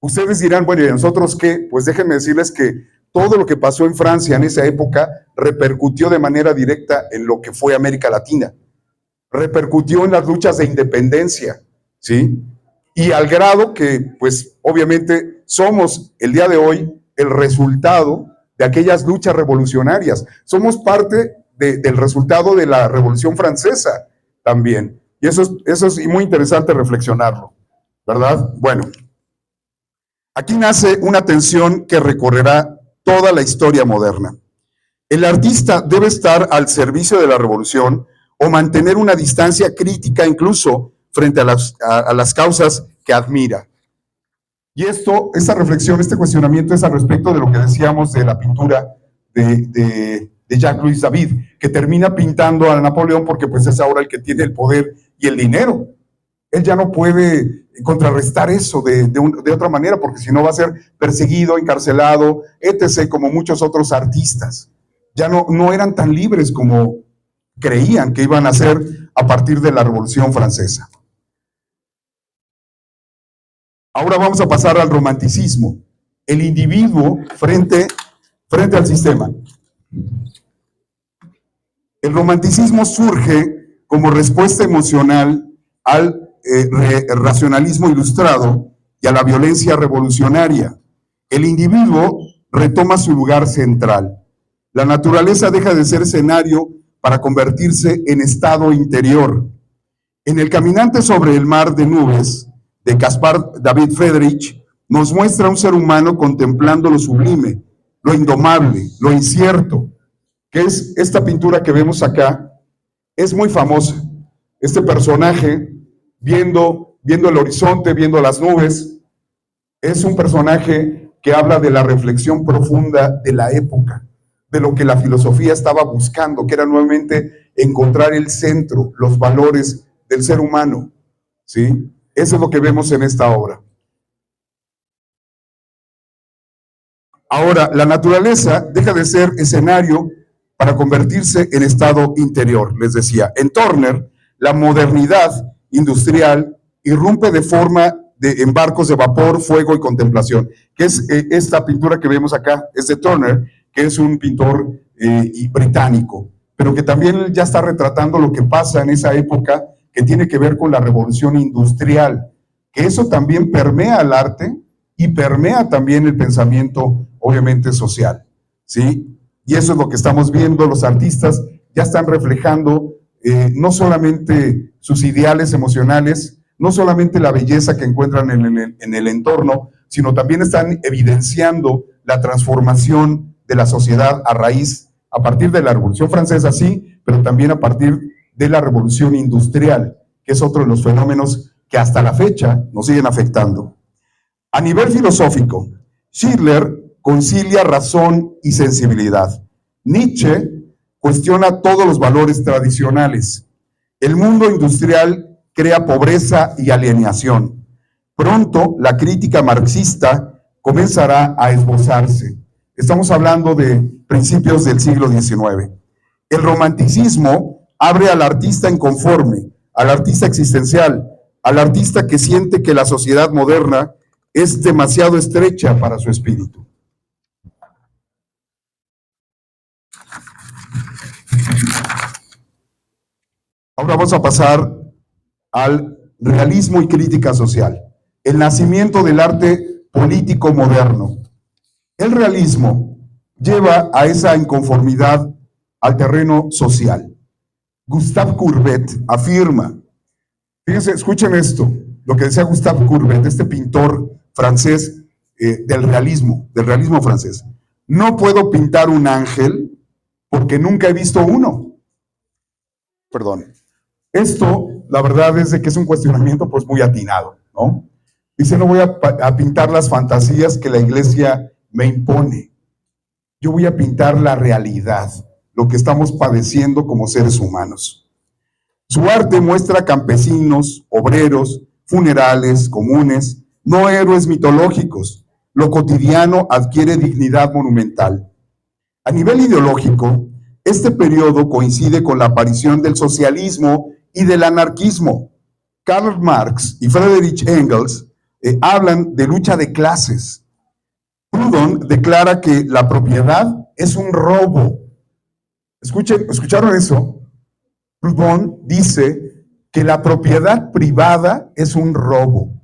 B: Ustedes dirán, bueno, ¿y nosotros qué? Pues déjenme decirles que todo lo que pasó en Francia en esa época repercutió de manera directa en lo que fue América Latina. Repercutió en las luchas de independencia, ¿sí? Y al grado que, pues, obviamente somos el día de hoy el resultado de aquellas luchas revolucionarias. Somos parte del resultado de la Revolución Francesa también. Y eso es muy interesante reflexionarlo, ¿verdad? Bueno, aquí nace una tensión que recorrerá toda la historia moderna. El artista debe estar al servicio de la revolución o mantener una distancia crítica incluso frente a las causas que admira. Y esta reflexión, este cuestionamiento es al respecto de lo que decíamos de la pintura de Jacques-Louis David, que termina pintando a Napoleón porque pues es ahora el que tiene el poder y el dinero. Él ya no puede contrarrestar eso de otra manera, porque si no va a ser perseguido, encarcelado, etc., como muchos otros artistas. Ya no eran tan libres como creían que iban a ser a partir de la Revolución Francesa. Ahora vamos a pasar al romanticismo, el individuo frente al sistema. El romanticismo surge como respuesta emocional al racionalismo ilustrado y a la violencia revolucionaria. El individuo retoma su lugar central. La naturaleza deja de ser escenario para convertirse en estado interior. En El caminante sobre el mar de nubes, de Caspar David Friedrich, nos muestra un ser humano contemplando lo sublime, lo indomable, lo incierto, que es esta pintura que vemos acá. Es muy famosa. Este personaje, viendo el horizonte, viendo las nubes, es un personaje que habla de la reflexión profunda de la época, de lo que la filosofía estaba buscando, que era nuevamente encontrar el centro, los valores del ser humano, ¿sí? Eso es lo que vemos en esta obra. Ahora, la naturaleza deja de ser escenario para convertirse en estado interior, les decía. En Turner, la modernidad industrial irrumpe de forma en barcos de vapor, fuego y contemplación, que es esta pintura que vemos acá, es de Turner, que es un pintor británico, pero que también ya está retratando lo que pasa en esa época, que tiene que ver con la revolución industrial, que eso también permea el arte y permea también el pensamiento, obviamente, social, ¿sí? Y eso es lo que estamos viendo. Los artistas ya están reflejando no solamente sus ideales emocionales, no solamente la belleza que encuentran en el entorno, sino también están evidenciando la transformación de la sociedad a partir de la Revolución Francesa, sí, pero también a partir de la Revolución Industrial, que es otro de los fenómenos que hasta la fecha nos siguen afectando. A nivel filosófico, Schiller concilia razón y sensibilidad. Nietzsche cuestiona todos los valores tradicionales. El mundo industrial crea pobreza y alienación. Pronto, la crítica marxista comenzará a esbozarse. Estamos hablando de principios del siglo XIX. El romanticismo abre al artista inconforme, al artista existencial, al artista que siente que la sociedad moderna es demasiado estrecha para su espíritu. Ahora vamos a pasar al realismo y crítica social, el nacimiento del arte político moderno. El realismo lleva a esa inconformidad al terreno social. Gustave Courbet afirma, fíjense, escuchen esto, lo que decía Gustave Courbet, este pintor francés del realismo francés. No puedo pintar un ángel porque nunca he visto uno. Perdón. Esto, la verdad, es de que es un cuestionamiento pues muy atinado, ¿no? Dice, no voy a pintar las fantasías que la iglesia me impone. Yo voy a pintar la realidad, lo que estamos padeciendo como seres humanos. Su arte muestra campesinos, obreros, funerales comunes, no héroes mitológicos. Lo cotidiano adquiere dignidad monumental. A nivel ideológico, este periodo coincide con la aparición del socialismo y del anarquismo. Karl Marx y Friedrich Engels hablan de lucha de clases. Proudhon declara que la propiedad es un robo. ¿Escucharon eso? Proudhon dice que la propiedad privada es un robo.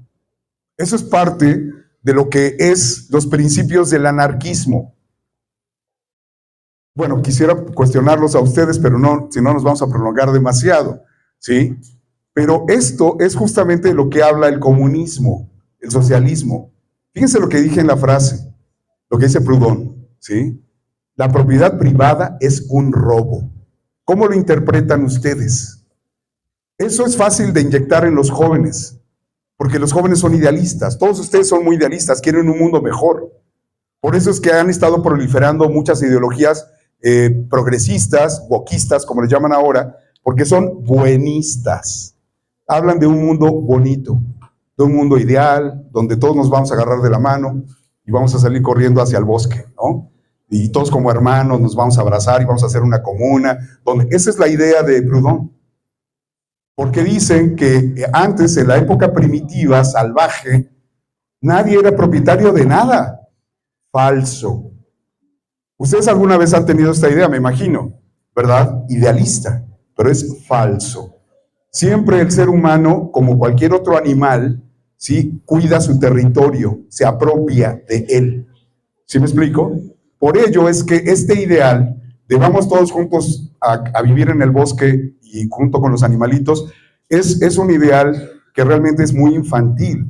B: Eso es parte de lo que es los principios del anarquismo. Bueno, quisiera cuestionarlos a ustedes, pero no, si no nos vamos a prolongar demasiado, ¿sí? Pero esto es justamente lo que habla el comunismo, el socialismo. Fíjense lo que dije en la frase, lo que dice Proudhon, ¿sí? La propiedad privada es un robo. ¿Cómo lo interpretan ustedes? Eso es fácil de inyectar en los jóvenes, porque los jóvenes son idealistas. Todos ustedes son muy idealistas, quieren un mundo mejor. Por eso es que han estado proliferando muchas ideologías progresistas, wokistas, como les llaman ahora, porque son buenistas. Hablan de un mundo bonito, de un mundo ideal, donde todos nos vamos a agarrar de la mano y vamos a salir corriendo hacia el bosque, ¿no? Y todos como hermanos nos vamos a abrazar y vamos a hacer una comuna, donde esa es la idea de Proudhon. Porque dicen que antes, en la época primitiva, salvaje, nadie era propietario de nada. Falso. Ustedes alguna vez han tenido esta idea, me imagino, ¿verdad? Idealista, pero es falso. Siempre el ser humano, como cualquier otro animal, ¿sí?, cuida su territorio, se apropia de él. ¿Sí me explico? Por ello es que este ideal de vamos todos juntos a vivir en el bosque y junto con los animalitos, es un ideal que realmente es muy infantil.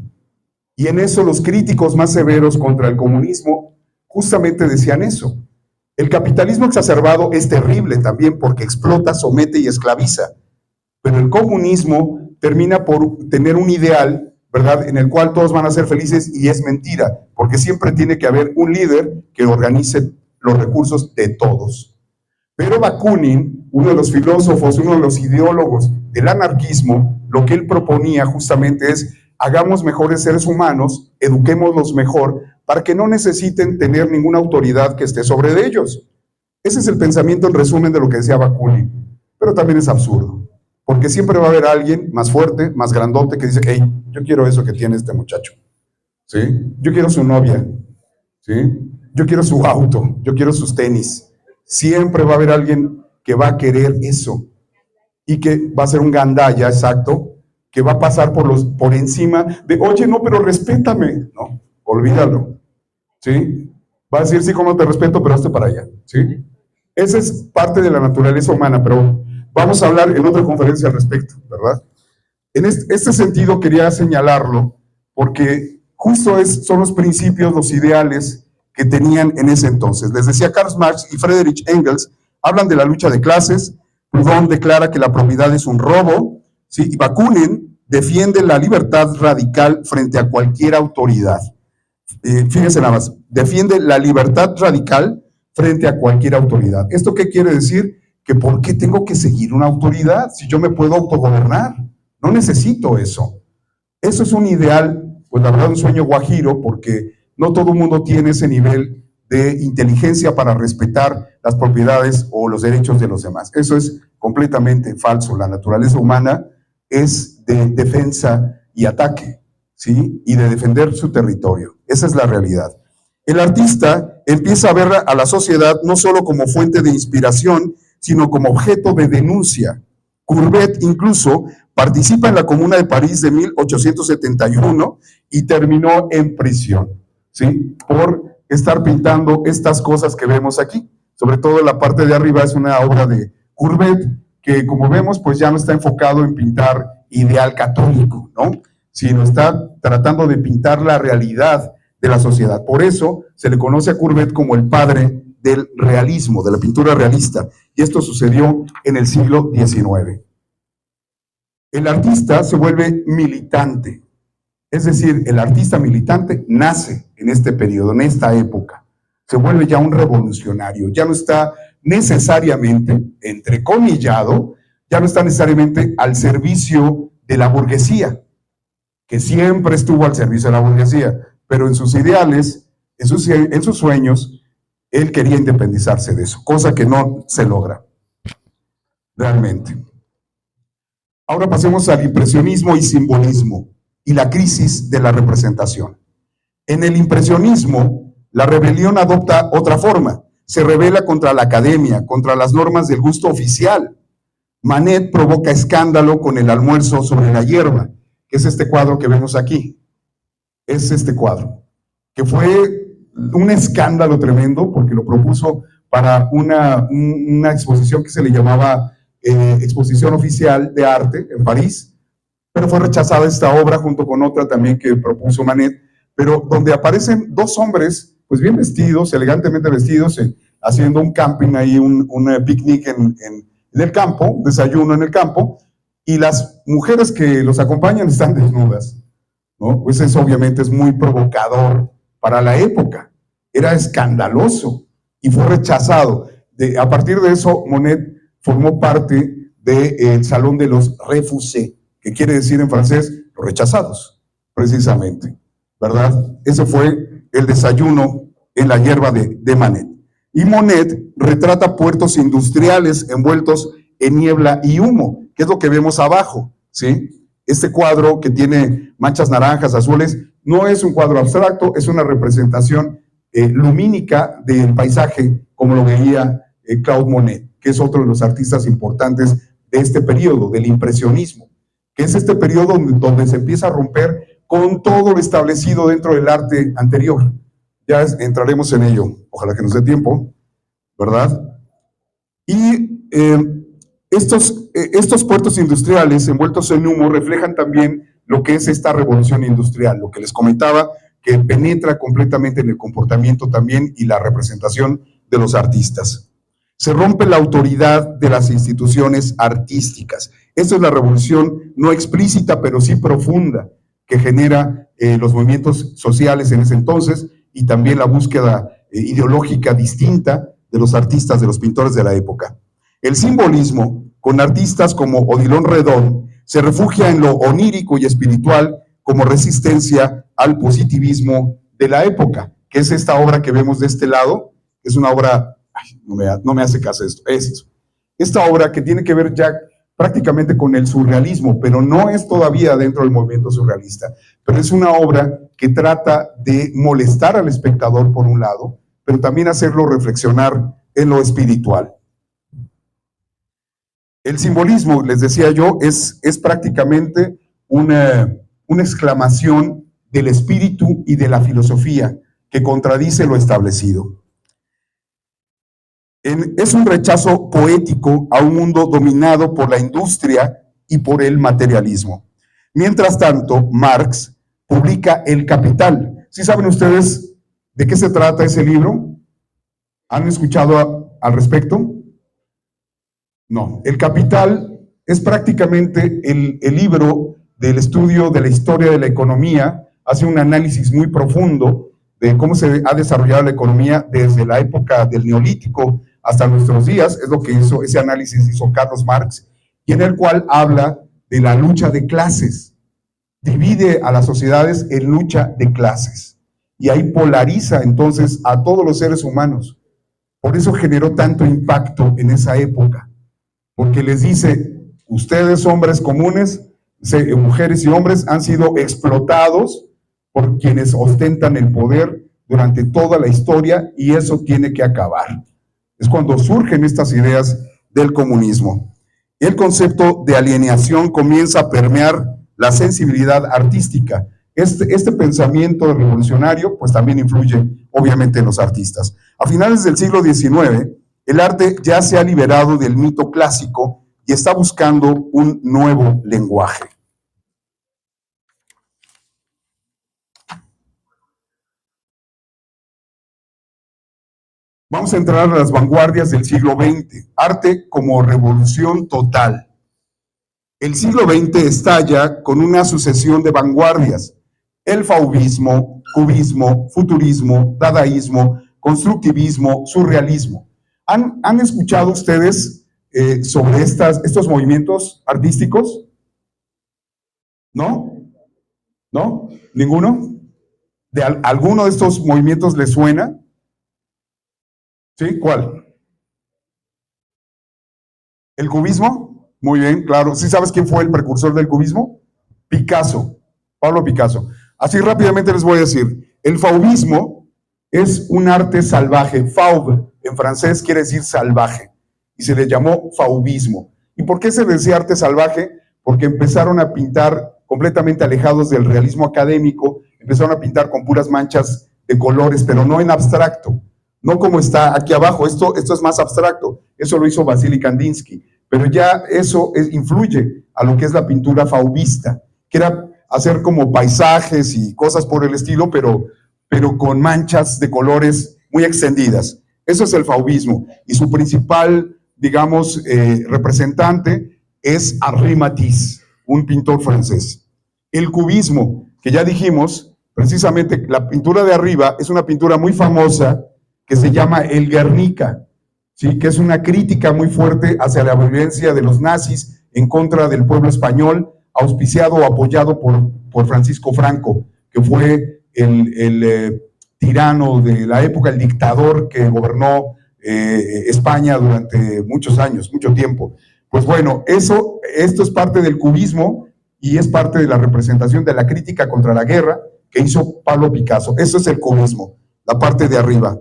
B: Y en eso los críticos más severos contra el comunismo justamente decían eso. El capitalismo exacerbado es terrible también porque explota, somete y esclaviza. Pero el comunismo termina por tener un ideal, ¿verdad?, en el cual todos van a ser felices, y es mentira, porque siempre tiene que haber un líder que organice los recursos de todos. Pero Bakunin, uno de los filósofos, uno de los ideólogos del anarquismo, lo que él proponía justamente es: hagamos mejores seres humanos, eduquémoslos mejor, para que no necesiten tener ninguna autoridad que esté sobre de ellos. Ese es el pensamiento en resumen de lo que decía Bakunin, pero también es absurdo, porque siempre va a haber alguien más fuerte, más grandote, que dice: hey, yo quiero eso que tiene este muchacho, ¿sí? Yo quiero su novia, ¿sí? Yo quiero su auto, yo quiero sus tenis. Siempre va a haber alguien que va a querer eso, y que va a ser un gandalla, exacto, que va a pasar por encima de: oye, no, pero respétame. No, olvídalo, ¿sí? Va a decir: sí, como te respeto, pero hazte para allá, ¿sí? Esa es parte de la naturaleza humana, pero vamos a hablar en otra conferencia al respecto, ¿verdad? En este sentido quería señalarlo, porque justo son los principios, los ideales que tenían en ese entonces. Les decía, Karl Marx y Friedrich Engels hablan de la lucha de clases, Proudhon declara que la propiedad es un robo, ¿sí? Y Bakunin defiende la libertad radical frente a cualquier autoridad. Fíjense nada más, defiende la libertad radical frente a cualquier autoridad. ¿Esto qué quiere decir? Que ¿por qué tengo que seguir una autoridad si yo me puedo autogobernar? No necesito eso. Eso es un ideal, pues la verdad, un sueño guajiro, porque no todo el mundo tiene ese nivel de inteligencia para respetar las propiedades o los derechos de los demás. Eso es completamente falso. La naturaleza humana es de defensa y ataque, ¿sí? Y de defender su territorio. Esa es la realidad. El artista empieza a ver a la sociedad no solo como fuente de inspiración, sino como objeto de denuncia. Courbet incluso participa en la Comuna de París de 1871 y terminó en prisión, ¿sí? Por estar pintando estas cosas que vemos aquí. Sobre todo en la parte de arriba es una obra de Courbet, que como vemos, pues ya no está enfocado en pintar ideal católico, ¿no? Sino está tratando de pintar la realidad de la sociedad. Por eso se le conoce a Courbet como el padre del realismo, de la pintura realista, y esto sucedió en el siglo XIX. El artista se vuelve militante, es decir, el artista militante nace en este periodo, en esta época, se vuelve ya un revolucionario, ya no está necesariamente, entrecomillado, ya no está necesariamente al servicio de la burguesía, que siempre estuvo al servicio de la burguesía, pero en sus ideales, en sus sueños, él quería independizarse de eso, cosa que no se logra, realmente. Ahora pasemos al impresionismo y simbolismo, y la crisis de la representación. En el impresionismo, la rebelión adopta otra forma, se rebela contra la academia, contra las normas del gusto oficial. Manet provoca escándalo con el almuerzo sobre la hierba, que es este cuadro que vemos aquí. Es este cuadro, que fue un escándalo tremendo porque lo propuso para una exposición que se le llamaba Exposición Oficial de Arte en París, pero fue rechazada esta obra junto con otra también que propuso Manet, pero donde aparecen dos hombres, pues bien vestidos, elegantemente vestidos, haciendo un camping ahí, un picnic en el campo, un desayuno en el campo, y las mujeres que los acompañan están desnudas, ¿no? Pues eso obviamente es muy provocador para la época, era escandaloso y fue rechazado. A partir de eso, Monet formó parte del Salón de los Refusés, que quiere decir en francés los rechazados, precisamente, ¿verdad? Ese fue el desayuno en la hierba de Manet. Y Monet retrata puertos industriales envueltos en niebla y humo, que es lo que vemos abajo, ¿sí? Este cuadro que tiene manchas naranjas, azules, no es un cuadro abstracto, es una representación lumínica del paisaje, como lo veía Claude Monet, que es otro de los artistas importantes de este periodo, del impresionismo, que es este periodo donde se empieza a romper con todo lo establecido dentro del arte anterior. Ya entraremos en ello, ojalá que nos dé tiempo, ¿verdad? Y Estos puertos industriales envueltos en humo reflejan también lo que es esta revolución industrial, lo que les comentaba, que penetra completamente en el comportamiento también y la representación de los artistas. Se rompe la autoridad de las instituciones artísticas. Esta es la revolución no explícita, pero sí profunda, que genera los movimientos sociales en ese entonces y también la búsqueda ideológica distinta de los artistas, de los pintores de la época. El simbolismo, con artistas como Odilon Redón, se refugia en lo onírico y espiritual como resistencia al positivismo de la época, que es esta obra que vemos de este lado, que es una obra, no me hace caso esto, esta obra que tiene que ver ya prácticamente con el surrealismo, pero no es todavía dentro del movimiento surrealista, pero es una obra que trata de molestar al espectador por un lado, pero también hacerlo reflexionar en lo espiritual. El simbolismo, les decía yo, es prácticamente una exclamación del espíritu y de la filosofía que contradice lo establecido. Es un rechazo poético a un mundo dominado por la industria y por el materialismo. Mientras tanto, Marx publica El Capital. ¿Sí saben ustedes de qué se trata ese libro? ¿Han escuchado al respecto? No. El Capital es prácticamente el libro del estudio de la historia de la economía, hace un análisis muy profundo de cómo se ha desarrollado la economía desde la época del Neolítico hasta nuestros días, es lo que hizo, ese análisis hizo Carlos Marx, y en el cual habla de la lucha de clases, divide a las sociedades en lucha de clases, y ahí polariza entonces a todos los seres humanos. Por eso generó tanto impacto en esa época, porque les dice, ustedes hombres comunes, mujeres y hombres, han sido explotados por quienes ostentan el poder durante toda la historia, y eso tiene que acabar. Es cuando surgen estas ideas del comunismo. El concepto de alienación comienza a permear la sensibilidad artística. Este pensamiento revolucionario pues también influye obviamente en los artistas. A finales del siglo XIX, el arte ya se ha liberado del mito clásico y está buscando un nuevo lenguaje. Vamos a entrar a las vanguardias del siglo XX, arte como revolución total. El siglo XX estalla con una sucesión de vanguardias: el fauvismo, cubismo, futurismo, dadaísmo, constructivismo, surrealismo. ¿Han escuchado ustedes sobre estos movimientos artísticos? ¿No? ¿No? ¿Ninguno? ¿De alguno de estos movimientos les suena? ¿Sí? ¿Cuál? ¿El cubismo? Muy bien, claro. ¿Sí sabes quién fue el precursor del cubismo? Picasso, Pablo Picasso. Así rápidamente les voy a decir, el fauvismo es un arte salvaje. Fauve, en francés, quiere decir salvaje, y se le llamó fauvismo. ¿Y por qué se le decía arte salvaje? Porque empezaron a pintar completamente alejados del realismo académico, empezaron a pintar con puras manchas de colores, pero no en abstracto. No como está aquí abajo, esto es más abstracto, eso lo hizo Vasily Kandinsky, pero ya eso influye a lo que es la pintura fauvista, que era hacer como paisajes y cosas por el estilo, pero con manchas de colores muy extendidas. Eso es el fauvismo, y su principal, digamos, representante es Henri Matisse, un pintor francés. El cubismo, que ya dijimos, precisamente la pintura de arriba es una pintura muy famosa, que se llama el Guernica, ¿sí? Que es una crítica muy fuerte hacia la violencia de los nazis en contra del pueblo español, auspiciado o apoyado por Francisco Franco, que fue el tirano de la época, el dictador que gobernó España durante muchos años, mucho tiempo. Pues bueno, esto es parte del cubismo y es parte de la representación de la crítica contra la guerra que hizo Pablo Picasso. Eso es el cubismo, la parte de arriba.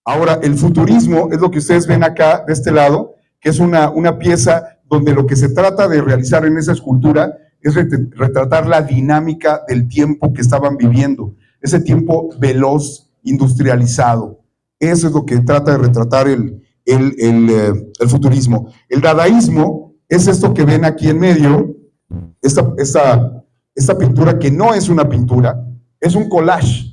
B: Ahora, el futurismo es lo que ustedes ven acá, de este lado, que es una pieza donde lo que se trata de realizar en esa escultura es retratar la dinámica del tiempo que estaban viviendo, ese tiempo veloz, industrializado. Eso es lo que trata de retratar el el futurismo. El dadaísmo es esto que ven aquí en medio, esta pintura que no es una pintura, es un collage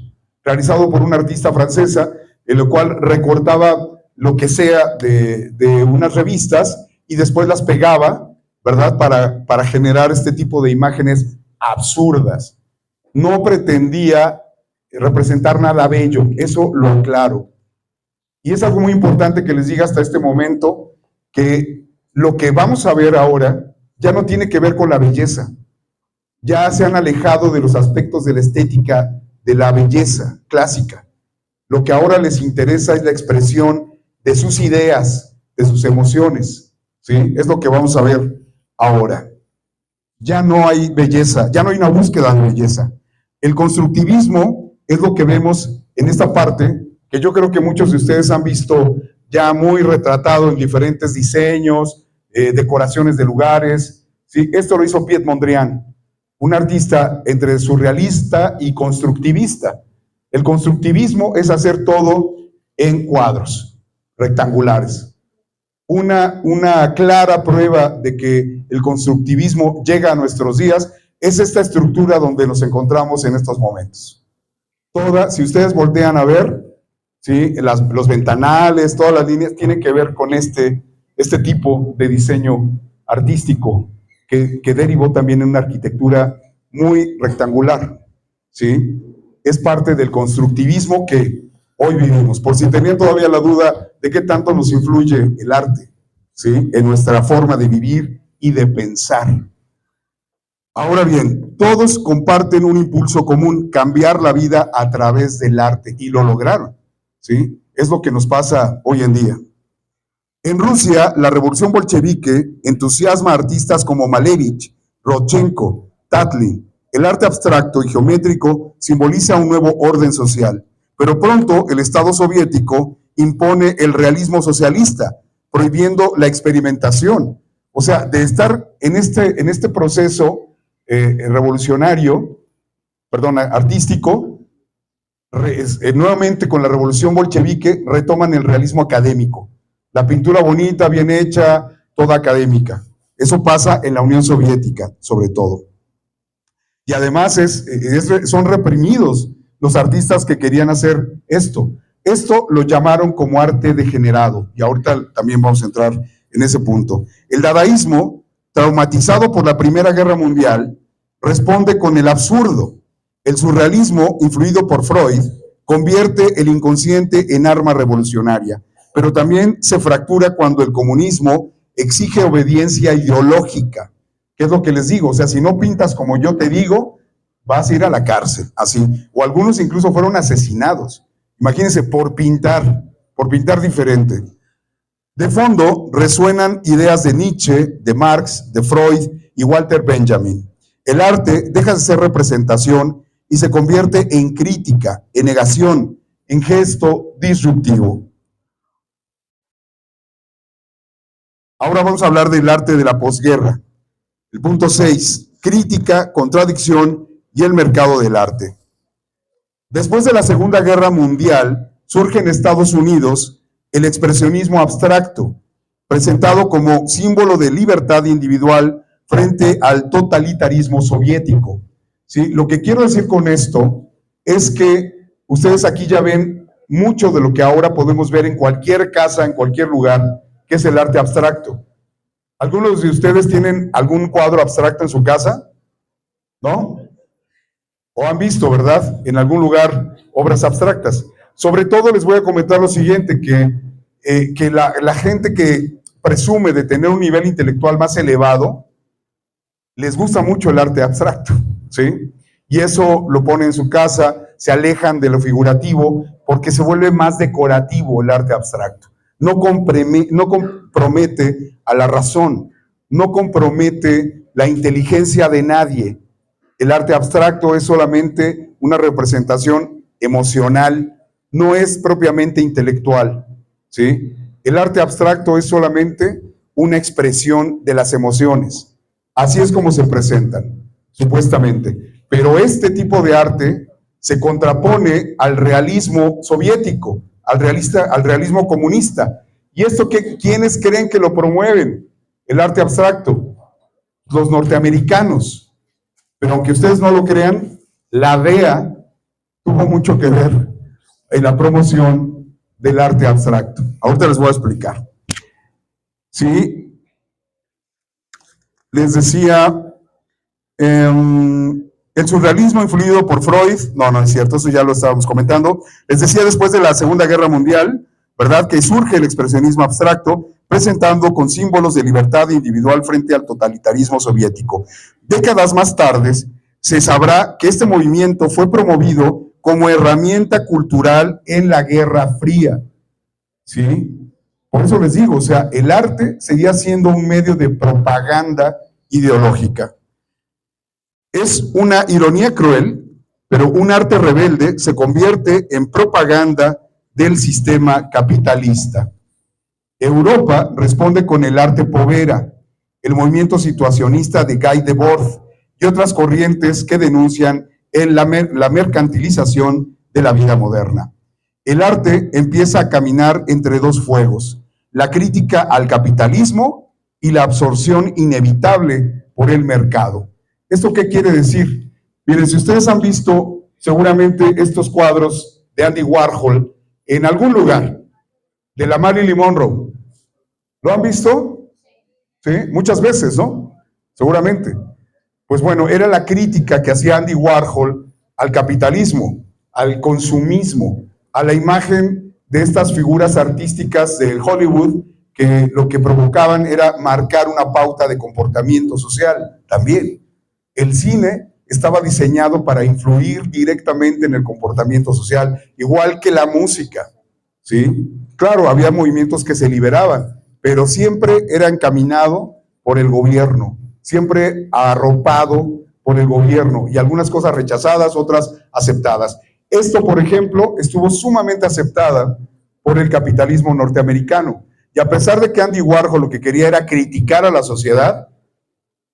B: realizado por una artista francesa, en lo cual recortaba lo que sea de unas revistas y después las pegaba, ¿verdad? Para generar este tipo de imágenes absurdas. No pretendía representar nada bello, eso lo aclaro. Y es algo muy importante que les diga hasta este momento, que lo que vamos a ver ahora ya no tiene que ver con la belleza. Ya se han alejado de los aspectos de la estética, de la belleza clásica. Lo que ahora les interesa es la expresión de sus ideas, de sus emociones, ¿sí? Es lo que vamos a ver ahora. Ya no hay belleza, ya no hay una búsqueda de belleza. El constructivismo es lo que vemos en esta parte, que yo creo que muchos de ustedes han visto ya muy retratado en diferentes diseños, decoraciones de lugares, ¿sí? Esto lo hizo Piet Mondrian, un artista entre surrealista y constructivista. El constructivismo es hacer todo en cuadros rectangulares. Una clara prueba de que el constructivismo llega a nuestros días es esta estructura donde nos encontramos en estos momentos. Si ustedes voltean a ver, ¿sí? Los ventanales, todas las líneas tienen que ver con este tipo de diseño artístico que derivó también en una arquitectura muy rectangular, ¿sí? Es parte del constructivismo que hoy vivimos. Por si tenían todavía la duda de qué tanto nos influye el arte, ¿sí? En nuestra forma de vivir y de pensar. Ahora bien, todos comparten un impulso común, cambiar la vida a través del arte, y lo lograron, ¿sí? Es lo que nos pasa hoy en día. En Rusia, la revolución bolchevique entusiasma a artistas como Malevich, Rodchenko, Tatlin. El arte abstracto y geométrico simboliza un nuevo orden social, pero pronto el Estado soviético impone el realismo socialista, prohibiendo la experimentación. O sea, de estar en este proceso artístico, nuevamente con la revolución bolchevique retoman el realismo académico. La pintura bonita, bien hecha, toda académica. Eso pasa en la Unión Soviética, sobre todo. Y además son reprimidos los artistas que querían hacer esto. Esto lo llamaron como arte degenerado, y ahorita también vamos a entrar en ese punto. El dadaísmo, traumatizado por la Primera Guerra Mundial, responde con el absurdo. El surrealismo, influido por Freud, convierte el inconsciente en arma revolucionaria, pero también se fractura cuando el comunismo exige obediencia ideológica. ¿Qué es lo que les digo? O sea, si no pintas como yo te digo, vas a ir a la cárcel, así. O algunos incluso fueron asesinados. Imagínense, por pintar diferente. De fondo resuenan ideas de Nietzsche, de Marx, de Freud y Walter Benjamin. El arte deja de ser representación y se convierte en crítica, en negación, en gesto disruptivo. Ahora vamos a hablar del arte de la posguerra. El punto 6, crítica, contradicción y el mercado del arte. Después de la Segunda Guerra Mundial, surge en Estados Unidos el expresionismo abstracto, presentado como símbolo de libertad individual frente al totalitarismo soviético. ¿Sí? Lo que quiero decir con esto es que ustedes aquí ya ven mucho de lo que ahora podemos ver en cualquier casa, en cualquier lugar, que es el arte abstracto. ¿Algunos de ustedes tienen algún cuadro abstracto en su casa? ¿No? O han visto, ¿verdad? En algún lugar obras abstractas. Sobre todo les voy a comentar lo siguiente, que la gente que presume de tener un nivel intelectual más elevado, les gusta mucho el arte abstracto, ¿sí? Y eso lo pone en su casa, se alejan de lo figurativo, porque se vuelve más decorativo el arte abstracto. No compromete a la razón, no compromete la inteligencia de nadie. El arte abstracto es solamente una representación emocional, no es propiamente intelectual, ¿sí? El arte abstracto es solamente una expresión de las emociones. Así es como se presentan, supuestamente. Pero este tipo de arte se contrapone al realismo soviético, al realismo comunista. ¿Y esto quiénes creen que lo promueven? El arte abstracto, los norteamericanos. Pero aunque ustedes no lo crean, la DEA tuvo mucho que ver en la promoción del arte abstracto. Ahorita les voy a explicar. Sí, les decía, el surrealismo influido por Freud, no es cierto, eso ya lo estábamos comentando. Les decía, después de la Segunda Guerra Mundial, ¿verdad?, que surge el expresionismo abstracto, presentando con símbolos de libertad individual frente al totalitarismo soviético. Décadas más tarde, se sabrá que este movimiento fue promovido como herramienta cultural en la Guerra Fría. ¿Sí? Por eso les digo, o sea, el arte seguía siendo un medio de propaganda ideológica. Es una ironía cruel, pero un arte rebelde se convierte en propaganda del sistema capitalista. Europa responde con el arte povera, el movimiento situacionista de Guy Debord y otras corrientes que denuncian la mercantilización de la vida moderna. El arte empieza a caminar entre dos fuegos, la crítica al capitalismo y la absorción inevitable por el mercado. ¿Esto qué quiere decir? Miren, si ustedes han visto seguramente estos cuadros de Andy Warhol en algún lugar, de la Marilyn Monroe, ¿lo han visto? Sí, muchas veces, ¿no? Seguramente. Pues bueno, era la crítica que hacía Andy Warhol al capitalismo, al consumismo, a la imagen de estas figuras artísticas del Hollywood que lo que provocaban era marcar una pauta de comportamiento social también. El cine estaba diseñado para influir directamente en el comportamiento social, igual que la música, ¿sí? Claro, había movimientos que se liberaban, pero siempre era encaminado por el gobierno, siempre arropado por el gobierno, y algunas cosas rechazadas, otras aceptadas. Esto, por ejemplo, estuvo sumamente aceptada por el capitalismo norteamericano, y a pesar de que Andy Warhol lo que quería era criticar a la sociedad,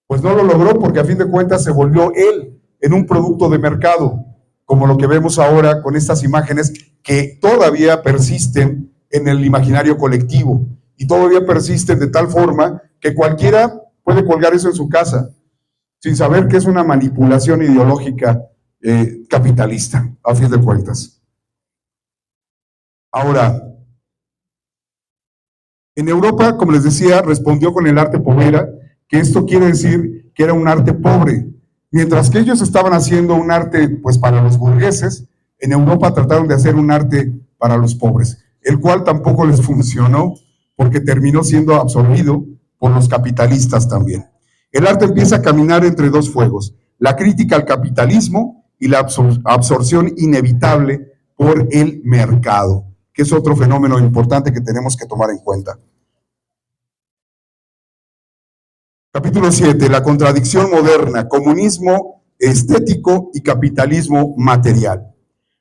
B: pues no lo logró, porque a fin de cuentas se volvió él en un producto de mercado, como lo que vemos ahora con estas imágenes que todavía persisten en el imaginario colectivo, y todavía persisten de tal forma que cualquiera puede colgar eso en su casa, sin saber que es una manipulación ideológica capitalista, a fin de cuentas. Ahora, en Europa, como les decía, respondió con el arte povera, que esto quiere decir que era un arte pobre. Mientras que ellos estaban haciendo un arte pues para los burgueses, en Europa trataron de hacer un arte para los pobres, el cual tampoco les funcionó porque terminó siendo absorbido por los capitalistas también. El arte empieza a caminar entre dos fuegos, la crítica al capitalismo y la absorción inevitable por el mercado, que es otro fenómeno importante que tenemos que tomar en cuenta. Capítulo 7, la contradicción moderna, comunismo estético y capitalismo material.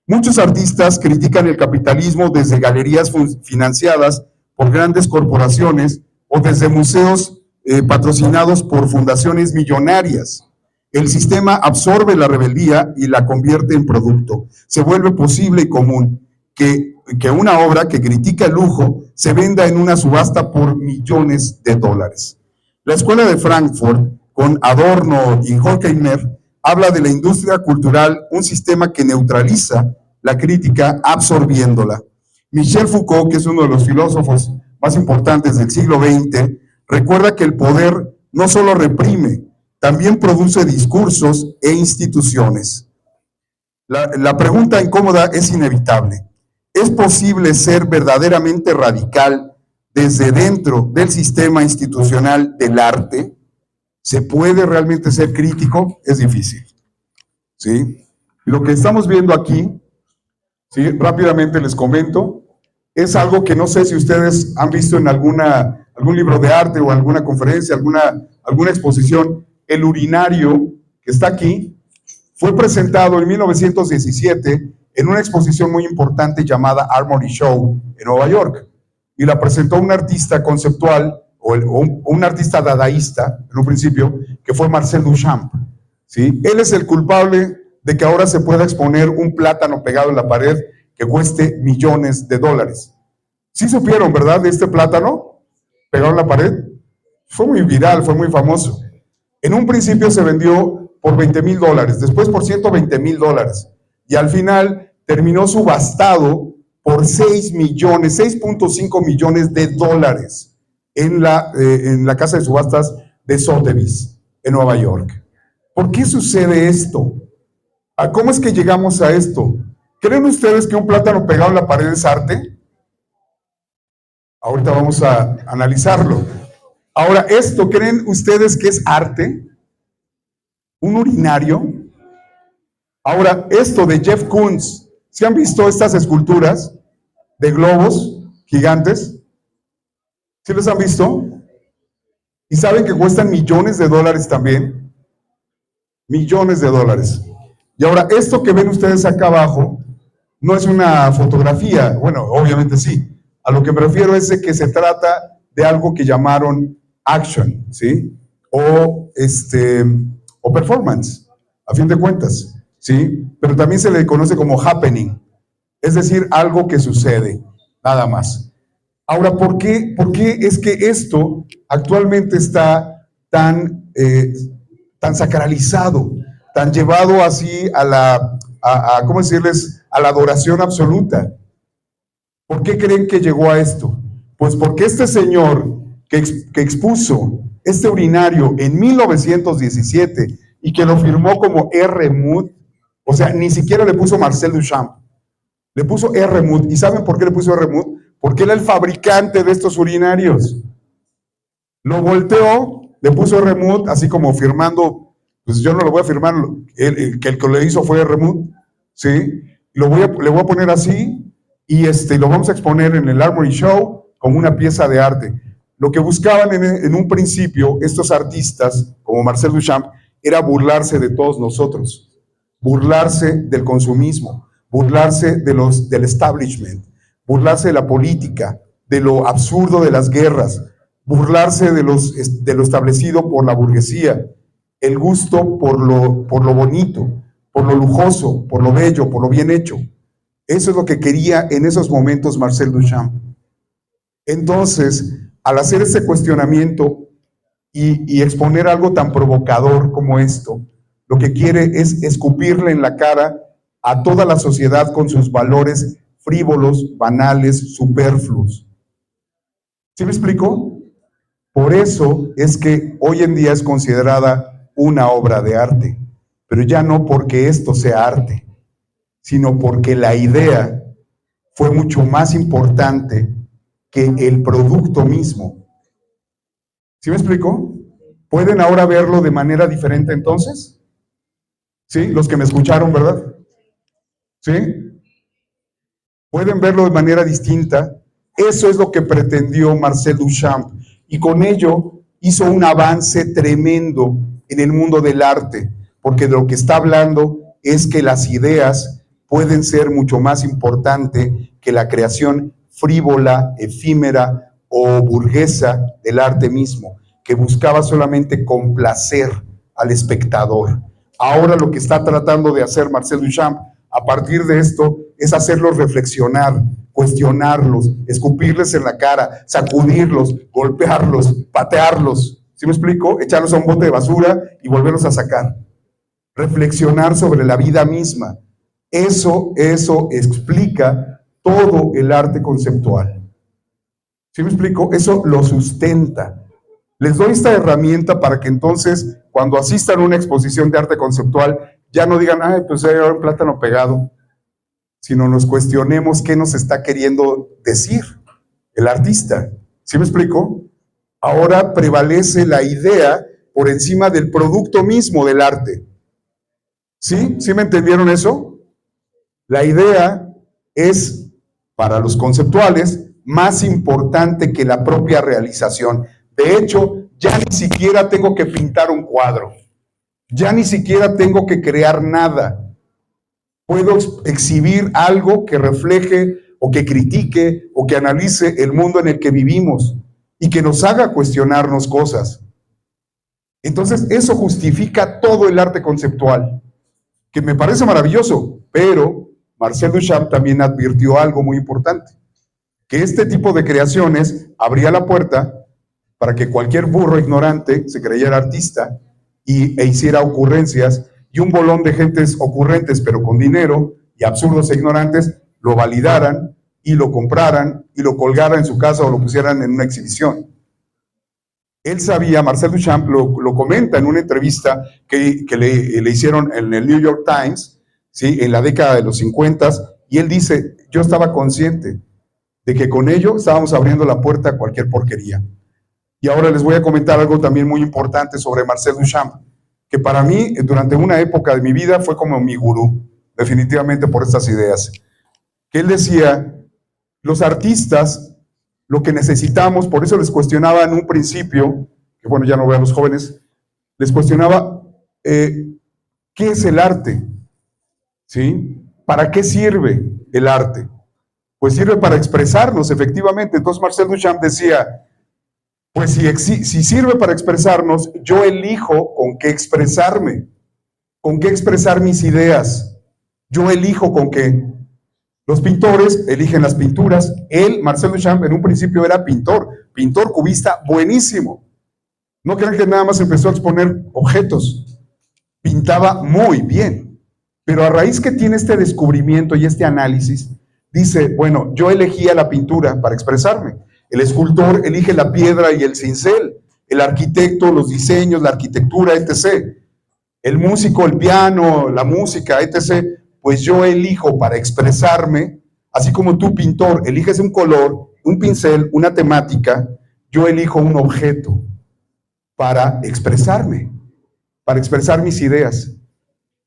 B: Muchos artistas critican el capitalismo desde galerías financiadas por grandes corporaciones o desde museos patrocinados por fundaciones millonarias. El sistema absorbe la rebeldía y la convierte en producto. Se vuelve posible y común que una obra que critica el lujo se venda en una subasta por millones de dólares. La Escuela de Frankfurt, con Adorno y Horkheimer, habla de la industria cultural, un sistema que neutraliza la crítica absorbiéndola. Michel Foucault, que es uno de los filósofos más importantes del siglo XX, recuerda que el poder no solo reprime, también produce discursos e instituciones. La pregunta incómoda es inevitable. ¿Es posible ser verdaderamente radical desde dentro del sistema institucional del arte? ¿Se puede realmente ser crítico? Es difícil, ¿sí? Lo que estamos viendo aquí, ¿sí?, rápidamente les comento, es algo que no sé si ustedes han visto en algún libro de arte o alguna conferencia, alguna exposición. El urinario que está aquí fue presentado en 1917 en una exposición muy importante llamada Armory Show en Nueva York, y la presentó un artista conceptual o un artista dadaísta en un principio, que fue Marcel Duchamp, ¿sí? Él es el culpable de que ahora se pueda exponer un plátano pegado en la pared que cueste millones de dólares. Sí supieron, ¿verdad? De este plátano pegado en la pared. Fue muy viral, fue muy famoso. En un principio se vendió por $20,000, después por $120,000. Y al final terminó subastado por 6.5 millones de dólares en la casa de subastas de Sotheby's, en Nueva York. ¿Por qué sucede esto? ¿Cómo es que llegamos a esto? ¿Creen ustedes que un plátano pegado en la pared es arte? Ahorita vamos a analizarlo. Ahora, ¿esto creen ustedes que es arte? ¿Un urinario? Ahora, esto de Jeff Koons, ¿se han visto estas esculturas de globos gigantes? ¿Sí los han visto? ¿Y saben que cuestan millones de dólares también? Millones de dólares. Y ahora, esto que ven ustedes acá abajo, no es una fotografía, bueno, obviamente sí. A lo que me refiero es de que se trata de algo que llamaron action, ¿sí? O performance, a fin de cuentas, ¿sí? Pero también se le conoce como happening, es decir, algo que sucede, nada más. Ahora, ¿por qué es que esto actualmente está tan sacralizado, tan llevado así ¿cómo decirles?, a la adoración absoluta? ¿Por qué creen que llegó a esto? Pues porque este señor que expuso este urinario en 1917 y que lo firmó como R. Mudd, o sea, ni siquiera le puso Marcel Duchamp, le puso R. Mudd. ¿Y saben por qué le puso R. Mudd? Porque era el fabricante de estos urinarios. Lo volteó, le puso R. Mudd, así como firmando, pues yo no lo voy a firmar, el que lo hizo fue R. Mudd, ¿sí? Le voy a poner así, y lo vamos a exponer en el Armory Show como una pieza de arte. Lo que buscaban en un principio estos artistas, como Marcel Duchamp, era burlarse de todos nosotros, burlarse del consumismo, burlarse del establishment, burlarse de la política, de lo absurdo de las guerras, burlarse de lo establecido por la burguesía, el gusto por lo bonito, por lo lujoso, por lo bello, por lo bien hecho. Eso es lo que quería en esos momentos Marcel Duchamp. Entonces, al hacer ese cuestionamiento y exponer algo tan provocador como esto, lo que quiere es escupirle en la cara a toda la sociedad con sus valores frívolos, banales, superfluos. ¿Sí me explico? Por eso es que hoy en día es considerada una obra de arte, pero ya no porque esto sea arte, sino porque la idea fue mucho más importante que el producto mismo. ¿Sí me explico? ¿Pueden ahora verlo de manera diferente entonces? ¿Sí? Los que me escucharon, ¿verdad? ¿Sí? ¿Pueden verlo de manera distinta? Eso es lo que pretendió Marcel Duchamp, y con ello hizo un avance tremendo en el mundo del arte, porque de lo que está hablando es que las ideas pueden ser mucho más importante que la creación frívola, efímera o burguesa del arte mismo, que buscaba solamente complacer al espectador. Ahora lo que está tratando de hacer Marcel Duchamp a partir de esto es hacerlos reflexionar, cuestionarlos, escupirles en la cara, sacudirlos, golpearlos, patearlos. ¿Sí me explico? Echarlos a un bote de basura y volverlos a sacar. Reflexionar sobre la vida misma. Eso explica todo el arte conceptual. ¿Sí me explico? Eso lo sustenta. Les doy esta herramienta para que entonces, cuando asistan a una exposición de arte conceptual, ya no digan, ay, pues hay un plátano pegado, sino nos cuestionemos qué nos está queriendo decir el artista. ¿Sí me explico? Ahora prevalece la idea por encima del producto mismo del arte. ¿Sí? ¿Sí me entendieron eso? La idea es, para los conceptuales, más importante que la propia realización. De hecho, ya ni siquiera tengo que pintar un cuadro. Ya ni siquiera tengo que crear nada. Puedo exhibir algo que refleje o que critique o que analice el mundo en el que vivimos y que nos haga cuestionarnos cosas. Entonces, eso justifica todo el arte conceptual, que me parece maravilloso, pero Marcel Duchamp también advirtió algo muy importante, que este tipo de creaciones abría la puerta para que cualquier burro ignorante se creyera artista e hiciera ocurrencias, y un bolón de gentes ocurrentes, pero con dinero, y absurdos e ignorantes, lo validaran y lo compraran y lo colgaran en su casa o lo pusieran en una exhibición. Él sabía, Marcel Duchamp lo comenta en una entrevista que le hicieron en el New York Times, ¿sí?, en la década de los 50, y él dice, yo estaba consciente de que con ello estábamos abriendo la puerta a cualquier porquería. Y ahora les voy a comentar algo también muy importante sobre Marcel Duchamp, que para mí, durante una época de mi vida, fue como mi gurú, definitivamente por estas ideas. Que él decía, los artistas, lo que necesitamos, por eso les cuestionaba en un principio, que bueno, ya no veo a los jóvenes, les cuestionaba, ¿qué es el arte? ¿Sí? ¿Para qué sirve el arte? Pues sirve para expresarnos, efectivamente. Entonces Marcel Duchamp decía, pues si sirve para expresarnos, yo elijo con qué expresarme, con qué expresar mis ideas. Yo elijo con qué. Los pintores eligen las pinturas. Él, Marcel Duchamp, en un principio era pintor cubista buenísimo. No crean que nada más empezó a exponer objetos. Pintaba muy bien. Pero a raíz que tiene este descubrimiento y este análisis, dice, bueno, yo elegía la pintura para expresarme. El escultor elige la piedra y el cincel. El arquitecto, los diseños, la arquitectura, etc. El músico, el piano, la música, etc. Pues yo elijo para expresarme, así como tú, pintor, eliges un color, un pincel, una temática, yo elijo un objeto para expresarme, para expresar mis ideas.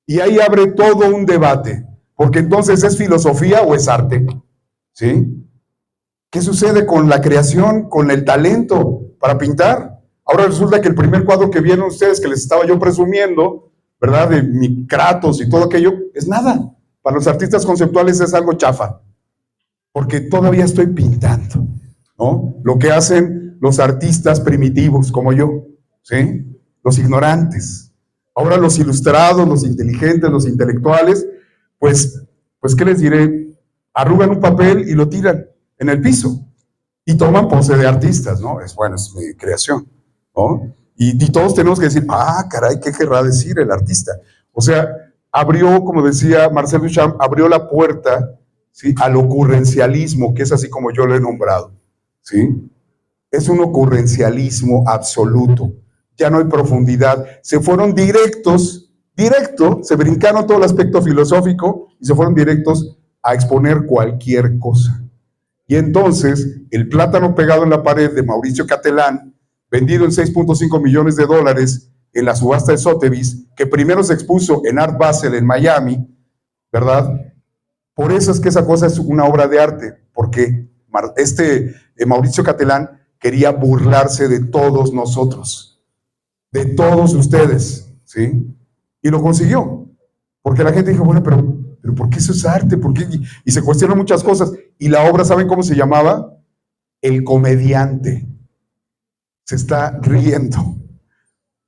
B: Y ahí abre todo un debate, porque entonces ¿es filosofía o es arte? ¿Sí? ¿Qué sucede con la creación, con el talento para pintar? Ahora resulta que el primer cuadro que vieron ustedes, que les estaba yo presumiendo, ¿verdad?, de mi Kratos y todo aquello, es nada. Para los artistas conceptuales es algo chafa, porque todavía estoy pintando, ¿no? Lo que hacen los artistas primitivos como yo, ¿sí? Los ignorantes. Ahora los ilustrados, los inteligentes, los intelectuales, pues ¿qué les diré? Arrugan un papel y lo tiran en el piso y toman pose de artistas, ¿no? Es mi creación, ¿no? Y todos tenemos que decir, caray, ¿qué querrá decir el artista? O sea, abrió, como decía Marcel Duchamp, abrió la puerta, ¿sí?, al ocurrencialismo, que es así como yo lo he nombrado, ¿sí? Es un ocurrencialismo absoluto. Ya no hay profundidad. Se fueron directo, se brincaron todo el aspecto filosófico y se fueron directos a exponer cualquier cosa. Y entonces, el plátano pegado en la pared de Mauricio Catelán, vendido en $6.5 millones en la subasta de Sotheby's, que primero se expuso en Art Basel en Miami, ¿verdad? Por eso es que esa cosa es una obra de arte, porque Mauricio Catelán quería burlarse de todos nosotros, de todos ustedes, ¿sí? Y lo consiguió, porque la gente dijo, bueno, pero ¿por qué eso es arte? ¿Por qué? Y se cuestionan muchas cosas. Y la obra, ¿saben cómo se llamaba? El comediante. Se está riendo,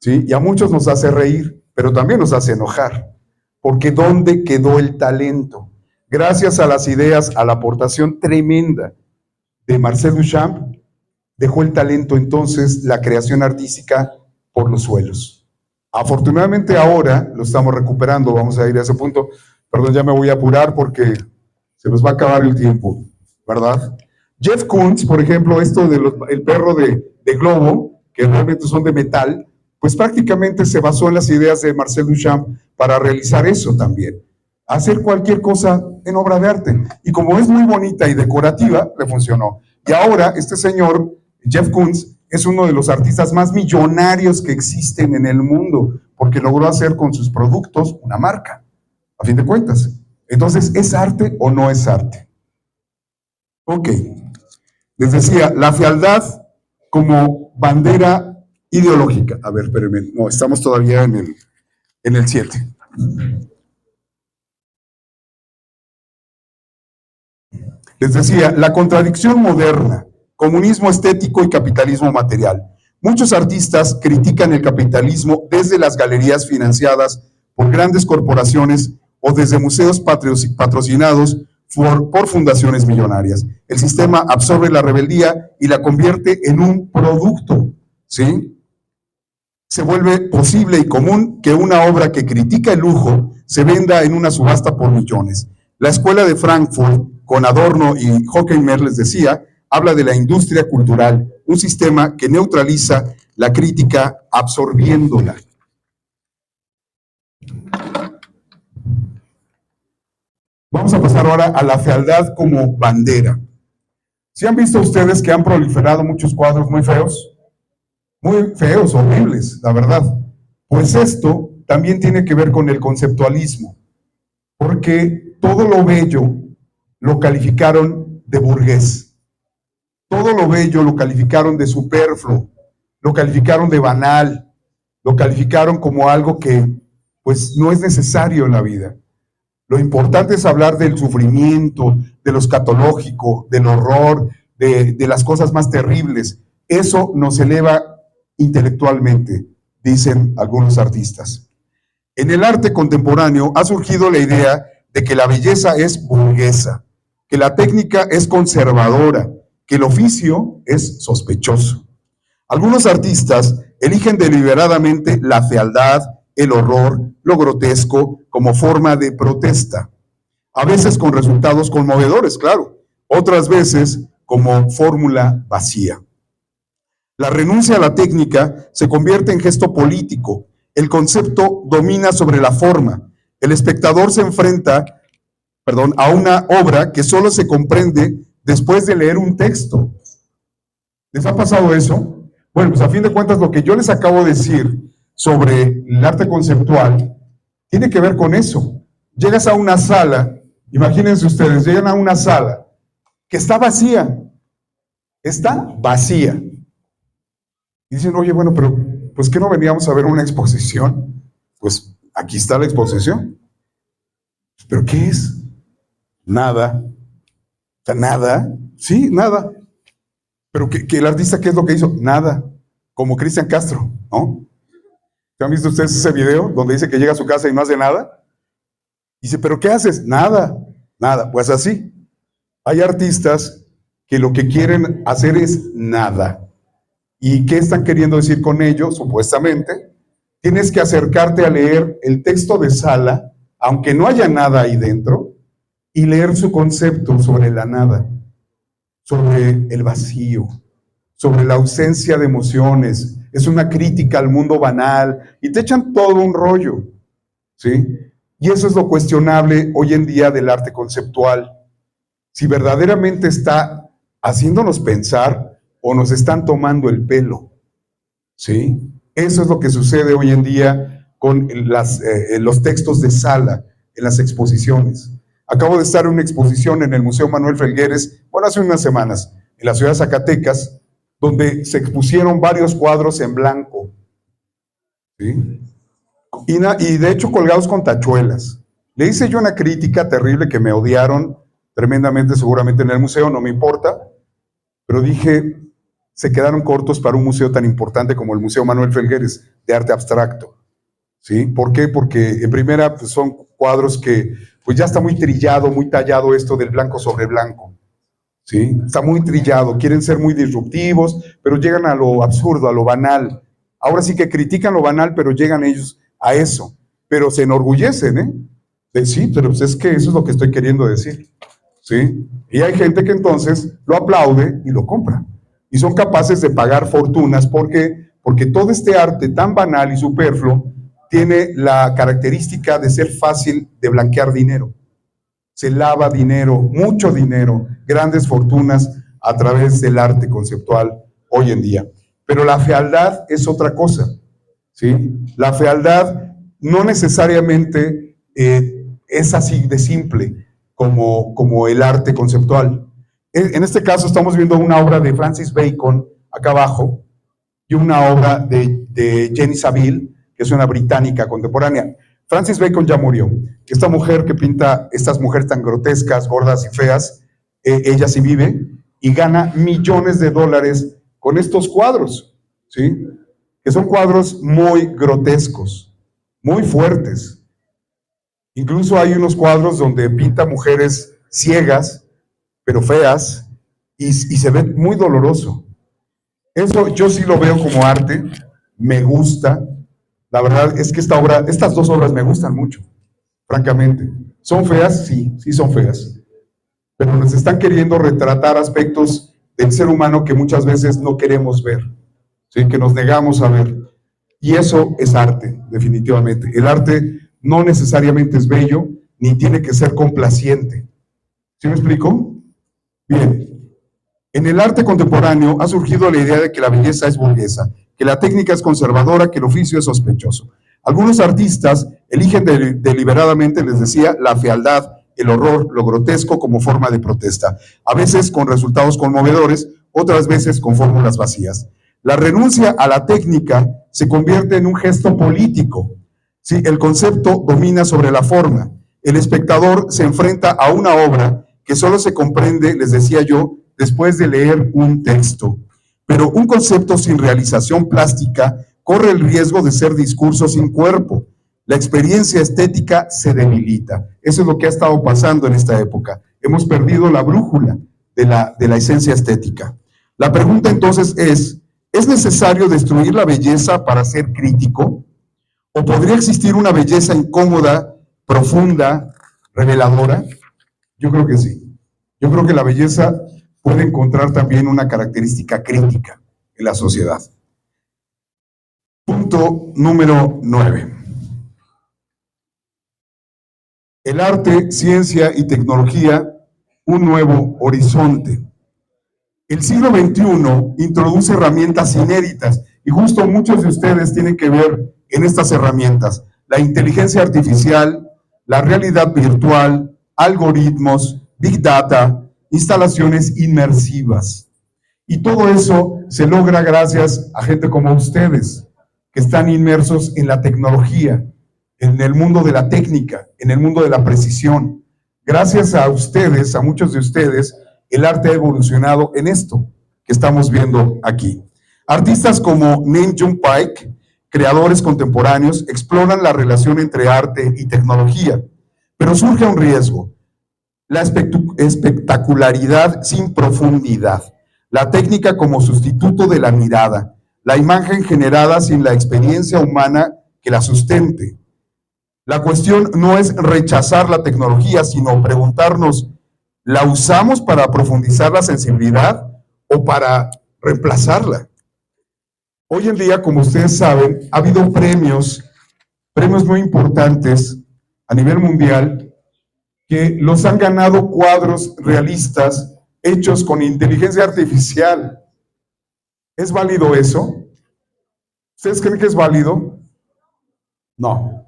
B: ¿sí? Y a muchos nos hace reír, pero también nos hace enojar, porque ¿dónde quedó el talento? Gracias a las ideas, a la aportación tremenda de Marcel Duchamp, dejó el talento entonces, la creación artística, por los suelos. Afortunadamente ahora lo estamos recuperando, vamos a ir a ese punto. Perdón, ya me voy a apurar porque se nos va a acabar el tiempo, ¿verdad? Jeff Koons, por ejemplo, esto del perro de globo, que realmente son de metal, pues prácticamente se basó en las ideas de Marcel Duchamp para realizar eso también. Hacer cualquier cosa en obra de arte. Y como es muy bonita y decorativa, le funcionó. Y ahora este señor, Jeff Koons, es uno de los artistas más millonarios que existen en el mundo, porque logró hacer con sus productos una marca, a fin de cuentas. Entonces, ¿es arte o no es arte? Ok. Les decía, la fealdad como bandera ideológica. A ver, espérenme. No, estamos todavía en el 7. Les decía, la contradicción moderna, comunismo estético y capitalismo material. Muchos artistas critican el capitalismo desde las galerías financiadas por grandes corporaciones o desde museos patrocinados por fundaciones millonarias. El sistema absorbe la rebeldía y la convierte en un producto, ¿sí? Se vuelve posible y común que una obra que critica el lujo se venda en una subasta por millones. La escuela de Frankfurt, con Adorno y Horkheimer les decía, habla de la industria cultural, un sistema que neutraliza la crítica absorbiéndola. Vamos a pasar ahora a la fealdad como bandera. ¿Sí han visto ustedes que han proliferado muchos cuadros muy feos? Muy feos, horribles, la verdad. Pues esto también tiene que ver con el conceptualismo, porque todo lo bello lo calificaron de burgués, todo lo bello lo calificaron de superfluo, lo calificaron de banal, lo calificaron como algo que pues no es necesario en la vida. Lo importante es hablar del sufrimiento, de lo escatológico, del horror, de las cosas más terribles. Eso nos eleva intelectualmente, dicen algunos artistas. En el arte contemporáneo ha surgido la idea de que la belleza es burguesa, que la técnica es conservadora, que el oficio es sospechoso. Algunos artistas eligen deliberadamente la fealdad, el horror, lo grotesco, como forma de protesta. A veces con resultados conmovedores, claro, otras veces como fórmula vacía. La renuncia a la técnica se convierte en gesto político. El concepto domina sobre la forma. El espectador se enfrenta, a una obra que solo se comprende después de leer un texto. ¿Les ha pasado eso? Bueno, pues a fin de cuentas lo que yo les acabo de decir sobre el arte conceptual tiene que ver con eso. Llegas a una sala, imagínense ustedes, llegan a una sala que está vacía. Y dicen, oye, bueno, pero pues ¿qué no veníamos a ver una exposición? Pues aquí está la exposición. ¿Pero qué es? Nada. ¿Nada? Sí, nada. Pero que el artista, ¿qué es lo que hizo? Nada. Como Cristian Castro, ¿no? ¿Han visto ustedes ese video donde dice que llega a su casa y no hace nada? Dice, ¿pero qué haces? Nada, nada. Pues así. Hay artistas que lo que quieren hacer es nada. ¿Y qué están queriendo decir con ello? Supuestamente, tienes que acercarte a leer el texto de Sala, aunque no haya nada ahí dentro, y leer su concepto sobre la nada, sobre el vacío, sobre la ausencia de emociones. Es una crítica al mundo banal, y te echan todo un rollo, ¿sí? Y eso es lo cuestionable hoy en día del arte conceptual. Si verdaderamente está haciéndonos pensar o nos están tomando el pelo, ¿sí? Eso es lo que sucede hoy en día con los textos de Sala en las exposiciones. Acabo de estar en una exposición en el Museo Manuel Felgueres, bueno, hace unas semanas, en la ciudad de Zacatecas, donde se expusieron varios cuadros en blanco, ¿sí? Y de hecho colgados con tachuelas. Le hice yo una crítica terrible que me odiaron tremendamente, seguramente en el museo, no me importa, pero dije, se quedaron cortos para un museo tan importante como el Museo Manuel Felgueres de arte abstracto, ¿sí? ¿Por qué? Porque en primera pues son cuadros que pues ya está muy trillado, muy tallado esto del blanco sobre blanco, ¿sí? Está muy trillado, quieren ser muy disruptivos, pero llegan a lo absurdo, a lo banal. Ahora sí que critican lo banal, pero llegan ellos a eso, pero se enorgullecen, sí, pero pues es que eso es lo que estoy queriendo decir, ¿sí? Y hay gente que entonces lo aplaude y lo compra. Y son capaces de pagar fortunas porque todo este arte tan banal y superfluo tiene la característica de ser fácil de blanquear dinero. Se lava dinero, mucho dinero, grandes fortunas a través del arte conceptual hoy en día. Pero la fealdad es otra cosa, ¿sí? La fealdad no necesariamente es así de simple como el arte conceptual. En este caso estamos viendo una obra de Francis Bacon, acá abajo, y una obra de Jenny Saville, que es una británica contemporánea. Francis Bacon ya murió. Esta mujer que pinta estas mujeres tan grotescas, gordas y feas, ella sí vive y gana millones de dólares con estos cuadros, ¿sí? Que son cuadros muy grotescos, muy fuertes. Incluso hay unos cuadros donde pinta mujeres ciegas, pero feas, y se ve muy doloroso. Eso yo sí lo veo como arte, me gusta. La verdad es que estas dos obras me gustan mucho, francamente. ¿Son feas? Sí, sí son feas. Pero nos están queriendo retratar aspectos del ser humano que muchas veces no queremos ver, ¿sí? Que nos negamos a ver. Y eso es arte, definitivamente. El arte no necesariamente es bello, ni tiene que ser complaciente. ¿Sí me explico? Bien. En el arte contemporáneo ha surgido la idea de que la belleza es burguesa, que la técnica es conservadora, que el oficio es sospechoso. Algunos artistas eligen deliberadamente, les decía, la fealdad, el horror, lo grotesco como forma de protesta, a veces con resultados conmovedores, otras veces con fórmulas vacías. La renuncia a la técnica se convierte en un gesto político. Sí, el concepto domina sobre la forma. El espectador se enfrenta a una obra que solo se comprende, les decía yo, después de leer un texto. Pero un concepto sin realización plástica corre el riesgo de ser discurso sin cuerpo. La experiencia estética se debilita. Eso es lo que ha estado pasando en esta época. Hemos perdido la brújula de la esencia estética. La pregunta entonces ¿es necesario destruir la belleza para ser crítico? ¿O podría existir una belleza incómoda, profunda, reveladora? Yo creo que sí. Yo creo que la belleza puede encontrar también una característica crítica en la sociedad. Punto número 9. El arte, ciencia y tecnología, un nuevo horizonte. El siglo XXI introduce herramientas inéditas y justo muchos de ustedes tienen que ver en estas herramientas. La inteligencia artificial, la realidad virtual, algoritmos, big data, instalaciones inmersivas. Y todo eso se logra gracias a gente como ustedes, que están inmersos en la tecnología, en el mundo de la técnica, en el mundo de la precisión. Gracias a ustedes, a muchos de ustedes, el arte ha evolucionado en esto que estamos viendo aquí. Artistas como Nam June Paik, creadores contemporáneos, exploran la relación entre arte y tecnología, pero surge un riesgo: la espectacularidad sin profundidad, la técnica como sustituto de la mirada, la imagen generada sin la experiencia humana que la sustente. La cuestión no es rechazar la tecnología, sino preguntarnos, ¿la usamos para profundizar la sensibilidad o para reemplazarla? Hoy en día, como ustedes saben, ha habido premios muy importantes a nivel mundial que los han ganado cuadros realistas hechos con inteligencia artificial. ¿Es válido eso? ¿Ustedes creen que es válido? No.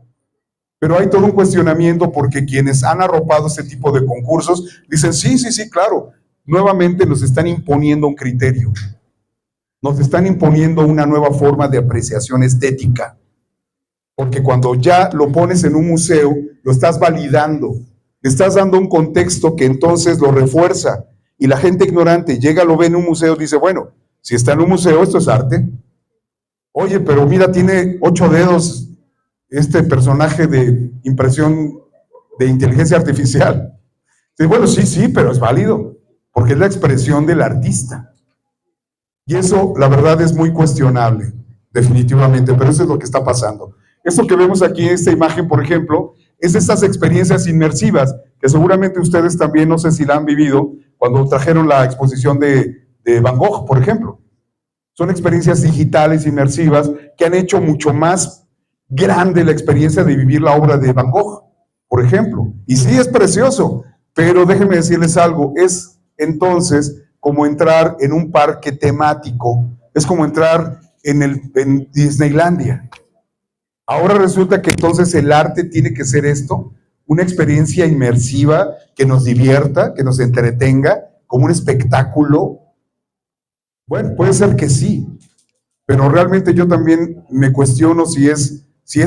B: Pero hay todo un cuestionamiento porque quienes han arropado este tipo de concursos dicen, sí, claro, nuevamente nos están imponiendo un criterio. Nos están imponiendo una nueva forma de apreciación estética. Porque cuando ya lo pones en un museo, lo estás validando. Le estás dando un contexto que entonces lo refuerza. Y la gente ignorante llega, lo ve en un museo y dice, bueno, si está en un museo, esto es arte. Oye, pero mira, tiene 8 dedos este personaje de impresión de inteligencia artificial. Y bueno, sí, pero es válido, porque es la expresión del artista. Y eso, la verdad, es muy cuestionable, definitivamente, pero eso es lo que está pasando. Esto que vemos aquí en esta imagen, por ejemplo, es de estas experiencias inmersivas, que seguramente ustedes también, no sé si la han vivido, cuando trajeron la exposición de Van Gogh, por ejemplo. Son experiencias digitales inmersivas que han hecho mucho más grande la experiencia de vivir la obra de Van Gogh, por ejemplo. Y sí, es precioso, pero déjenme decirles algo, es entonces como entrar en un parque temático, es como entrar en Disneylandia. Ahora resulta que entonces el arte tiene que ser esto, una experiencia inmersiva que nos divierta, que nos entretenga, como un espectáculo. Bueno, puede ser que sí, pero realmente yo también me cuestiono si es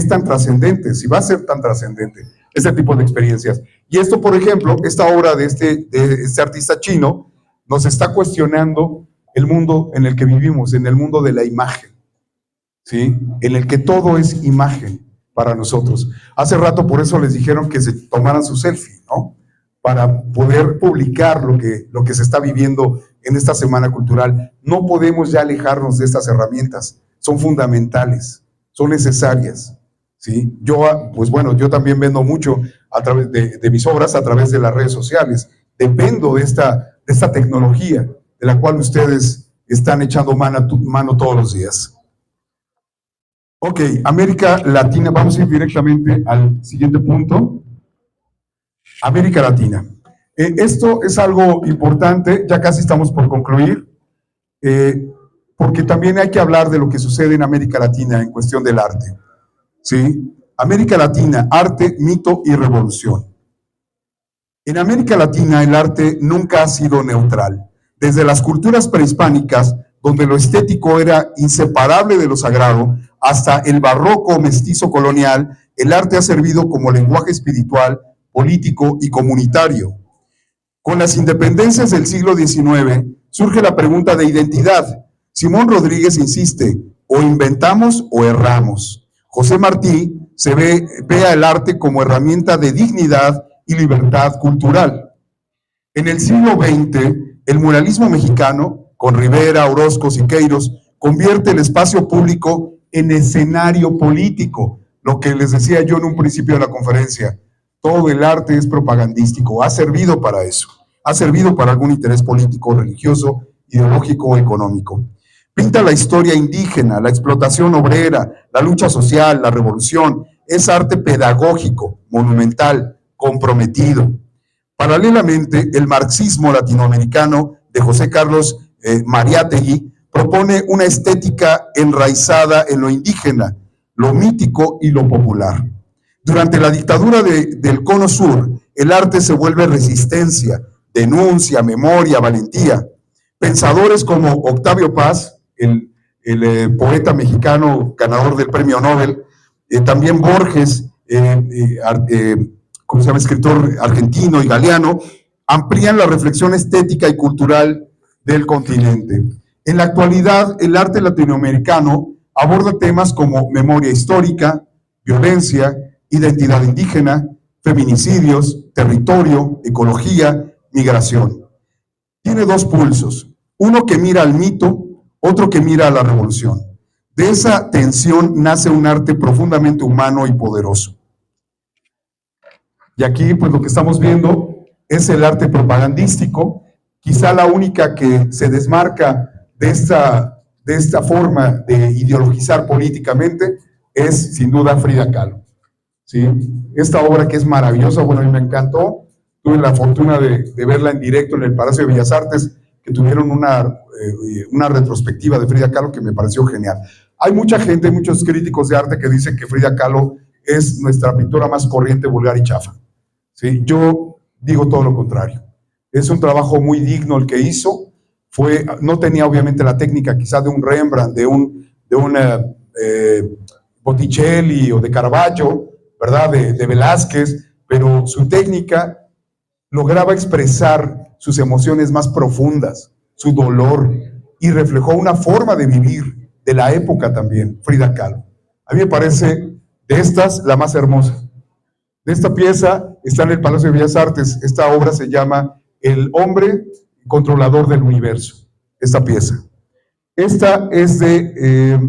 B: tan trascendente, si va a ser tan trascendente este tipo de experiencias. Y esto, por ejemplo, esta obra de este artista chino nos está cuestionando el mundo en el que vivimos, en el mundo de la imagen, ¿sí? En el que todo es imagen para nosotros. Hace rato por eso les dijeron que se tomaran su selfie, ¿no? para poder publicar lo que se está viviendo en esta Semana Cultural. No podemos ya alejarnos de estas herramientas, son fundamentales, son necesarias, ¿sí? Yo también vendo mucho a través de mis obras, a través de las redes sociales. Dependo de esta tecnología de la cual ustedes están echando mano todos los días. Ok, América Latina, vamos a ir directamente al siguiente punto. América Latina. Esto es algo importante, ya casi estamos por concluir, porque también hay que hablar de lo que sucede en América Latina en cuestión del arte. ¿Sí? América Latina, arte, mito y revolución. En América Latina el arte nunca ha sido neutral. Desde las culturas prehispánicas, donde lo estético era inseparable de lo sagrado, hasta el barroco mestizo colonial, el arte ha servido como lenguaje espiritual, político y comunitario. Con las independencias del siglo XIX surge la pregunta de identidad. Simón Rodríguez insiste, o inventamos o erramos. José Martí ve al arte como herramienta de dignidad y libertad cultural. En el siglo XX, el muralismo mexicano, con Rivera, Orozco, Siqueiros, convierte el espacio público en escenario político, lo que les decía yo en un principio de la conferencia. Todo el arte es propagandístico, ha servido para eso, ha servido para algún interés político, religioso, ideológico o económico. Pinta la historia indígena, la explotación obrera, la lucha social, la revolución. Es arte pedagógico, monumental, comprometido. Paralelamente, el marxismo latinoamericano de José Carlos Mariátegui propone una estética enraizada en lo indígena, lo mítico y lo popular. Durante la dictadura del Cono Sur, el arte se vuelve resistencia, denuncia, memoria, valentía. Pensadores como Octavio Paz, el poeta mexicano ganador del Premio Nobel, también Borges, escritor argentino y Galeano, amplían la reflexión estética y cultural del continente. En la actualidad, el arte latinoamericano aborda temas como memoria histórica, violencia, identidad indígena, feminicidios, territorio, ecología, migración. Tiene dos pulsos, uno que mira al mito, otro que mira a la revolución. De esa tensión nace un arte profundamente humano y poderoso. Y aquí, pues lo que estamos viendo es el arte propagandístico, quizá la única que se desmarca de esta forma de ideologizar políticamente es, sin duda, Frida Kahlo. ¿Sí? Esta obra que es maravillosa, bueno, a mí me encantó, tuve la fortuna de verla en directo en el Palacio de Bellas Artes, que tuvieron una retrospectiva de Frida Kahlo que me pareció genial. Hay mucha gente, muchos críticos de arte que dicen que Frida Kahlo es nuestra pintora más corriente, vulgar y chafa. ¿Sí? Yo digo todo lo contrario. Es un trabajo muy digno el que hizo. No tenía obviamente la técnica quizás de un Rembrandt, de un Botticelli o de Caravaggio, ¿verdad? De Velázquez, pero su técnica lograba expresar sus emociones más profundas, su dolor, y reflejó una forma de vivir de la época también, Frida Kahlo. A mí me parece de estas la más hermosa. De esta pieza está en el Palacio de Bellas Artes. Esta obra se llama El hombre controlador del universo, esta pieza. Esta es de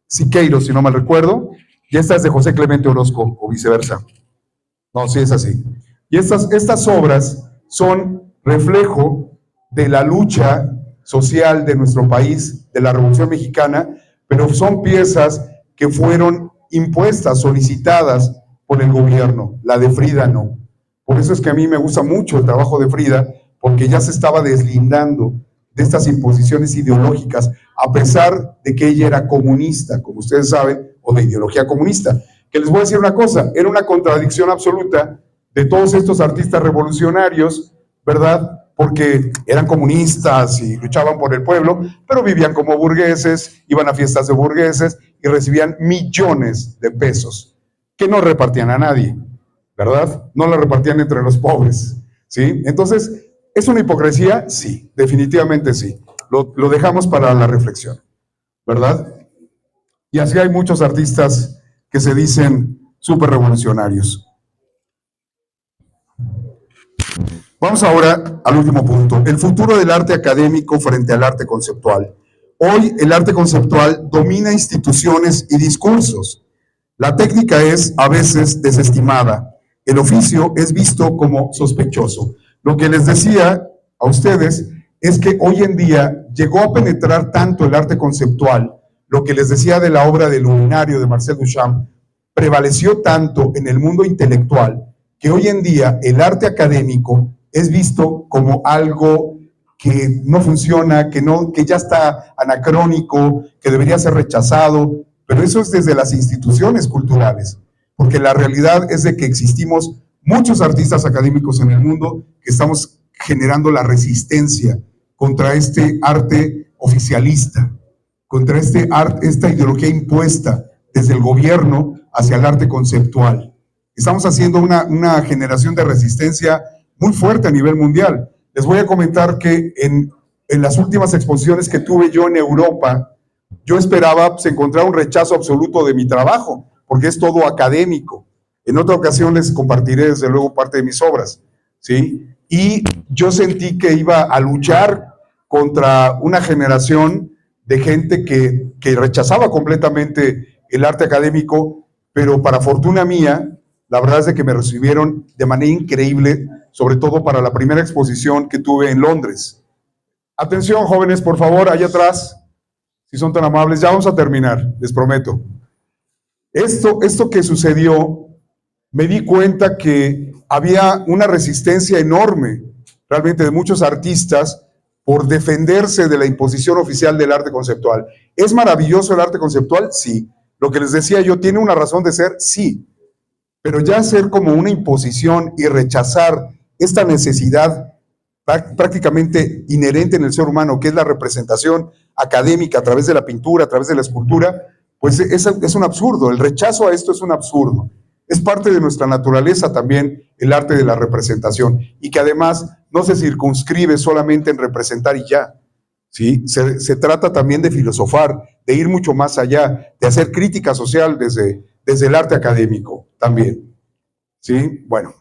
B: Siqueiros, si no mal recuerdo, y esta es de José Clemente Orozco, o viceversa. No, sí es así. Y estas obras son reflejo de la lucha social de nuestro país, de la Revolución Mexicana, pero son piezas que fueron impuestas, solicitadas por el gobierno. La de Frida no. Por eso es que a mí me gusta mucho el trabajo de Frida, porque ya se estaba deslindando de estas imposiciones ideológicas, a pesar de que ella era comunista, como ustedes saben, o de ideología comunista. Que les voy a decir una cosa, era una contradicción absoluta de todos estos artistas revolucionarios, ¿verdad? Porque eran comunistas y luchaban por el pueblo, pero vivían como burgueses, iban a fiestas de burgueses y recibían millones de pesos, que no repartían a nadie, ¿verdad? No la repartían entre los pobres, ¿sí? Entonces, ¿es una hipocresía? Sí, definitivamente sí. Lo dejamos para la reflexión, ¿verdad? Y así hay muchos artistas que se dicen súper revolucionarios. Vamos ahora al último punto, el futuro del arte académico frente al arte conceptual. Hoy el arte conceptual domina instituciones y discursos. La técnica es a veces desestimada, el oficio es visto como sospechoso. Lo que les decía a ustedes es que hoy en día llegó a penetrar tanto el arte conceptual, lo que les decía de la obra del Luminario de Marcel Duchamp, prevaleció tanto en el mundo intelectual, que hoy en día el arte académico es visto como algo que no funciona, que ya está anacrónico, que debería ser rechazado, pero eso es desde las instituciones culturales, porque la realidad es de que existimos muchos artistas académicos en el mundo que estamos generando la resistencia contra este arte oficialista, contra esta ideología impuesta desde el gobierno hacia el arte conceptual. Estamos haciendo una generación de resistencia muy fuerte a nivel mundial. Les voy a comentar que en las últimas exposiciones que tuve yo en Europa, yo esperaba encontrar un rechazo absoluto de mi trabajo, porque es todo académico. En otra ocasión les compartiré desde luego parte de mis obras, ¿sí? Y yo sentí que iba a luchar contra una generación de gente que rechazaba completamente el arte académico, pero para fortuna mía, la verdad es de que me recibieron de manera increíble, sobre todo para la primera exposición que tuve en Londres. Atención, jóvenes, por favor, allá atrás, si son tan amables, ya vamos a terminar, les prometo. Esto que sucedió, me di cuenta que había una resistencia enorme, realmente de muchos artistas, por defenderse de la imposición oficial del arte conceptual. ¿Es maravilloso el arte conceptual? Sí. Lo que les decía yo, ¿tiene una razón de ser? Sí. Pero ya hacer como una imposición y rechazar esta necesidad prácticamente inherente en el ser humano, que es la representación académica a través de la pintura, a través de la escultura, pues es un absurdo. El rechazo a esto es un absurdo. Es parte de nuestra naturaleza también el arte de la representación, y que además no se circunscribe solamente en representar y ya, ¿sí? Se trata también de filosofar, de ir mucho más allá, de hacer crítica social desde el arte académico también, ¿sí? Bueno.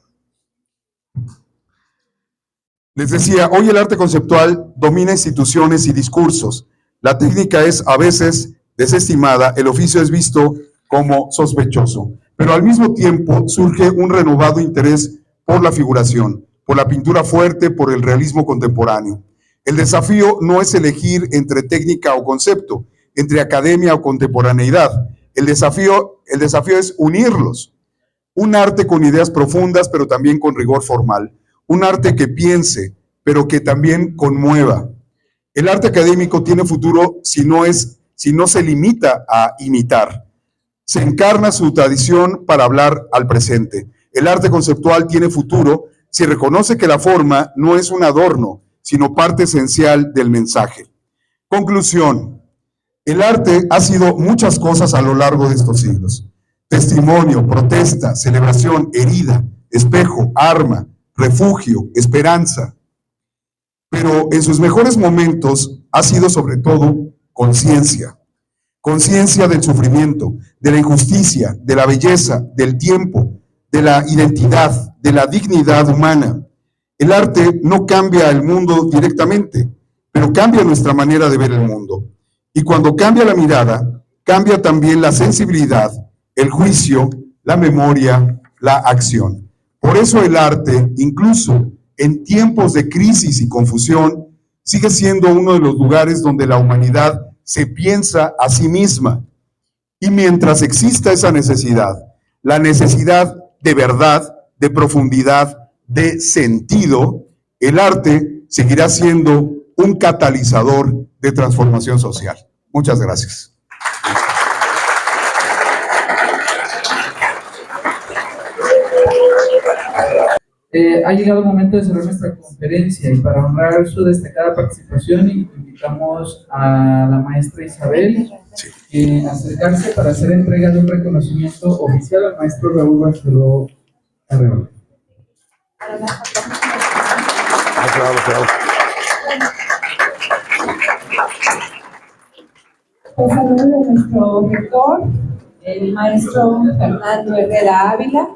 B: Les decía, hoy el arte conceptual domina instituciones y discursos. La técnica es a veces desestimada, el oficio es visto como sospechoso, pero al mismo tiempo surge un renovado interés por la figuración, por la pintura fuerte, por el realismo contemporáneo. El desafío no es elegir entre técnica o concepto, entre academia o contemporaneidad. El desafío es unirlos. Un arte con ideas profundas, pero también con rigor formal. Un arte que piense, pero que también conmueva. El arte académico tiene futuro si no se limita a imitar. Se encarna su tradición para hablar al presente. El arte conceptual tiene futuro si reconoce que la forma no es un adorno, sino parte esencial del mensaje. Conclusión. El arte ha sido muchas cosas a lo largo de estos siglos. Testimonio, protesta, celebración, herida, espejo, arma, refugio, esperanza. Pero en sus mejores momentos ha sido sobre todo conciencia. Conciencia del sufrimiento, de la injusticia, de la belleza, del tiempo, de la identidad, de la dignidad humana. El arte no cambia el mundo directamente, pero cambia nuestra manera de ver el mundo. Y cuando cambia la mirada, cambia también la sensibilidad, el juicio, la memoria, la acción. Por eso el arte, incluso en tiempos de crisis y confusión, sigue siendo uno de los lugares donde la humanidad se piensa a sí misma. Y mientras exista esa necesidad, la necesidad de verdad, de profundidad, de sentido, el arte seguirá siendo un catalizador de transformación social. Muchas gracias.
A: Ha llegado el momento de cerrar nuestra conferencia, y para honrar su destacada participación invitamos a la maestra Isabel a acercarse para hacer entrega de un reconocimiento oficial al maestro Raúl Barceló Arreola.
E: Pues saludo de nuestro rector, el maestro Fernando Herrera Ávila,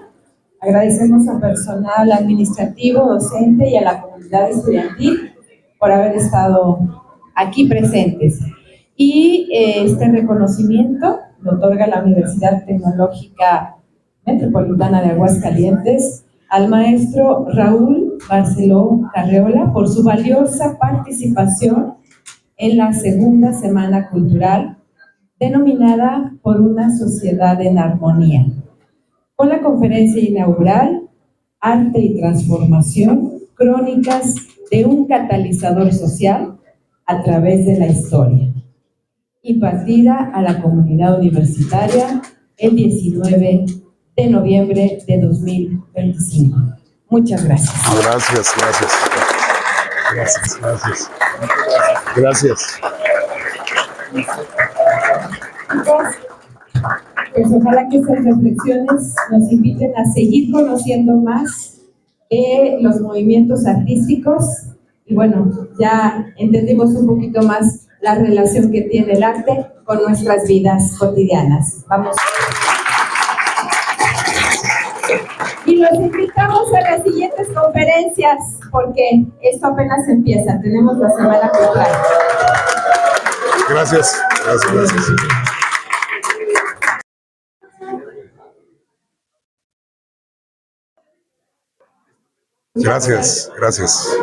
E: Agradecemos al personal administrativo, docente y a la comunidad estudiantil por haber estado aquí presentes. Y este reconocimiento lo otorga la Universidad Tecnológica Metropolitana de Aguascalientes al maestro Raúl Barceló Carreola por su valiosa participación en la segunda Semana Cultural denominada Por una sociedad en armonía, con la conferencia inaugural Arte y Transformación, crónicas de un catalizador social a través de la historia, impartida a la comunidad universitaria el 19 de noviembre de 2025. Muchas gracias.
B: Gracias, gracias. Gracias, gracias. Gracias.
E: Pues ojalá que estas reflexiones nos inviten a seguir conociendo más de los movimientos artísticos y bueno, ya entendimos un poquito más la relación que tiene el arte con nuestras vidas cotidianas. Vamos. Y los invitamos a las siguientes conferencias porque esto apenas empieza. Tenemos la Semana Cultural.
B: Gracias, gracias, gracias. Gracias, gracias.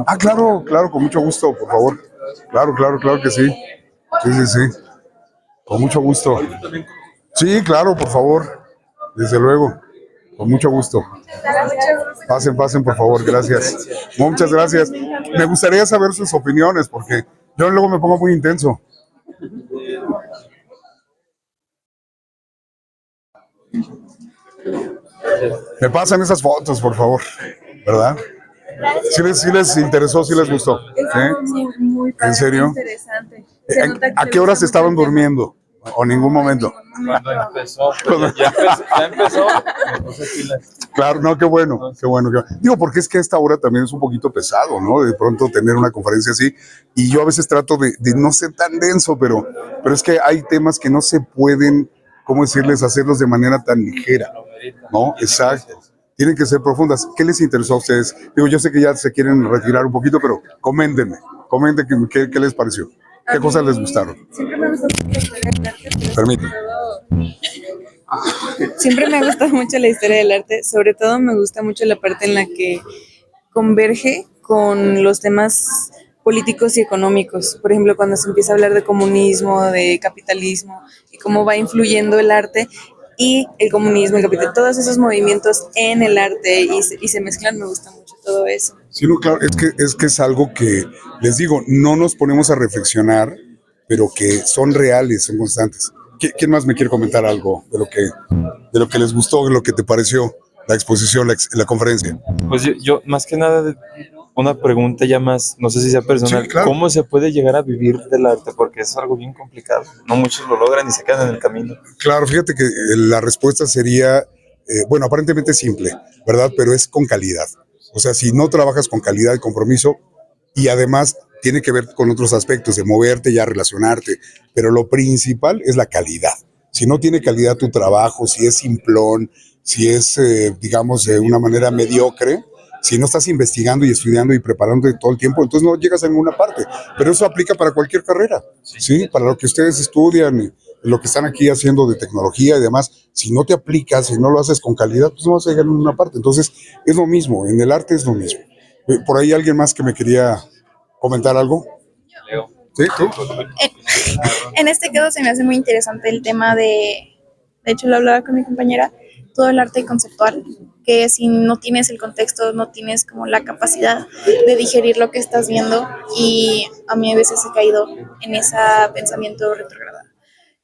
B: Ah, claro, claro, con mucho gusto, por favor. Claro, claro, claro que sí. Sí, sí, sí. Con mucho gusto. Sí, claro, por favor. Desde luego. Con mucho gusto. Pasen, pasen, por favor. Gracias. Muchas gracias. Me gustaría saber sus opiniones porque yo luego me pongo muy intenso. Me pasan esas fotos, por favor, ¿verdad? Sí les interesó, sí les gustó. ¿Sí?
F: Muy padre,
B: ¿En serio?
F: interesante.
B: ¿A qué horas estaban durmiendo? ¿O ningún momento?
G: Cuando empezó, pues ya empezó, me puse pilas.
B: Claro, no, qué bueno, qué bueno. Digo, porque es que a esta hora también es un poquito pesado, ¿no? De pronto tener una conferencia así. Y yo a veces trato de no ser tan denso, pero es que hay temas que no se pueden, ¿cómo decirles?, hacerlos de manera tan ligera, ¿no? Exacto. Tienen que ser profundas. ¿Qué les interesó a ustedes? Digo, yo sé que ya se quieren retirar un poquito, pero comenten qué les pareció. ¿Qué cosas les gustaron?
F: Siempre me gusta mucho la historia del arte.
B: Permíteme.
F: Siempre me ha gustado mucho la historia del arte. Sobre todo me gusta mucho la parte en la que converge con los temas políticos y económicos. Por ejemplo, cuando se empieza a hablar de comunismo, de capitalismo y cómo va influyendo el arte y el comunismo, el capital, todos esos movimientos en el arte y se mezclan, me gusta mucho todo eso.
B: Sí, no, claro, es que es algo que, les digo, no nos ponemos a reflexionar, pero que son reales, son constantes. ¿Quién más me quiere comentar algo de lo que les gustó, de lo que te pareció la exposición, la conferencia?
G: Pues yo más que nada, una pregunta ya más, no sé si sea personal,
B: Sí, claro.
G: ¿cómo se puede llegar a vivir del arte? Porque es algo bien complicado, no muchos lo logran y se quedan en el camino.
B: Claro, fíjate que la respuesta sería, bueno, aparentemente simple, ¿verdad? Pero es con calidad. O sea, si no trabajas con calidad y compromiso, y además tiene que ver con otros aspectos, de moverte, ya relacionarte, pero lo principal es la calidad. Si no tiene calidad tu trabajo, si es simplón, si es, digamos, de una manera mediocre, si no estás investigando y estudiando y preparándote todo el tiempo, entonces no llegas a ninguna parte. Pero eso aplica para cualquier carrera, ¿sí? Para lo que ustedes estudian, lo que están aquí haciendo de tecnología y demás, si no te aplicas, si no lo haces con calidad, pues no vas a llegar a ninguna parte. Entonces, es lo mismo, en el arte es lo mismo. Por ahí alguien más que me quería comentar algo.
G: Leo.
B: ¿Sí? ¿Tú?
H: En este caso se me hace muy interesante el tema de hecho lo hablaba con mi compañera, todo el arte conceptual, que si no tienes el contexto, no tienes como la capacidad de digerir lo que estás viendo, y a mí a veces he caído en ese pensamiento retrógrado,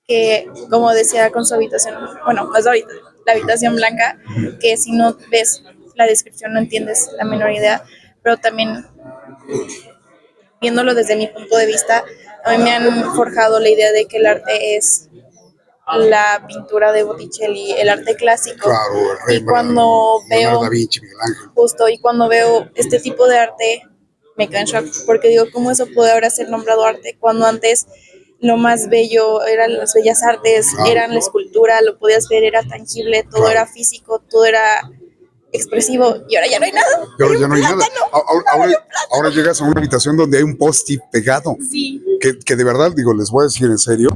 H: que como decía con su habitación, bueno, no es ahorita, la habitación blanca, que si no ves la descripción no entiendes la menor idea, pero también viéndolo desde mi punto de vista, a mí me han forjado la idea de que el arte es la pintura de Botticelli, el arte clásico.
B: Claro,
H: y cuando veo
B: Da Vinci, Miguel Ángel.
H: justo, y cuando veo este tipo de arte me quedo en shock, porque digo, ¿cómo eso puede ahora ser nombrado arte? Cuando antes lo más bello eran las bellas artes, eran la escultura, lo podías ver, era tangible, todo era físico, todo era expresivo, y ahora ya no hay nada.
B: Y ahora ya no hay nada. Ahora llegas a una habitación donde hay un post-it pegado.
H: Sí.
B: Que de verdad, digo, les voy a decir en serio,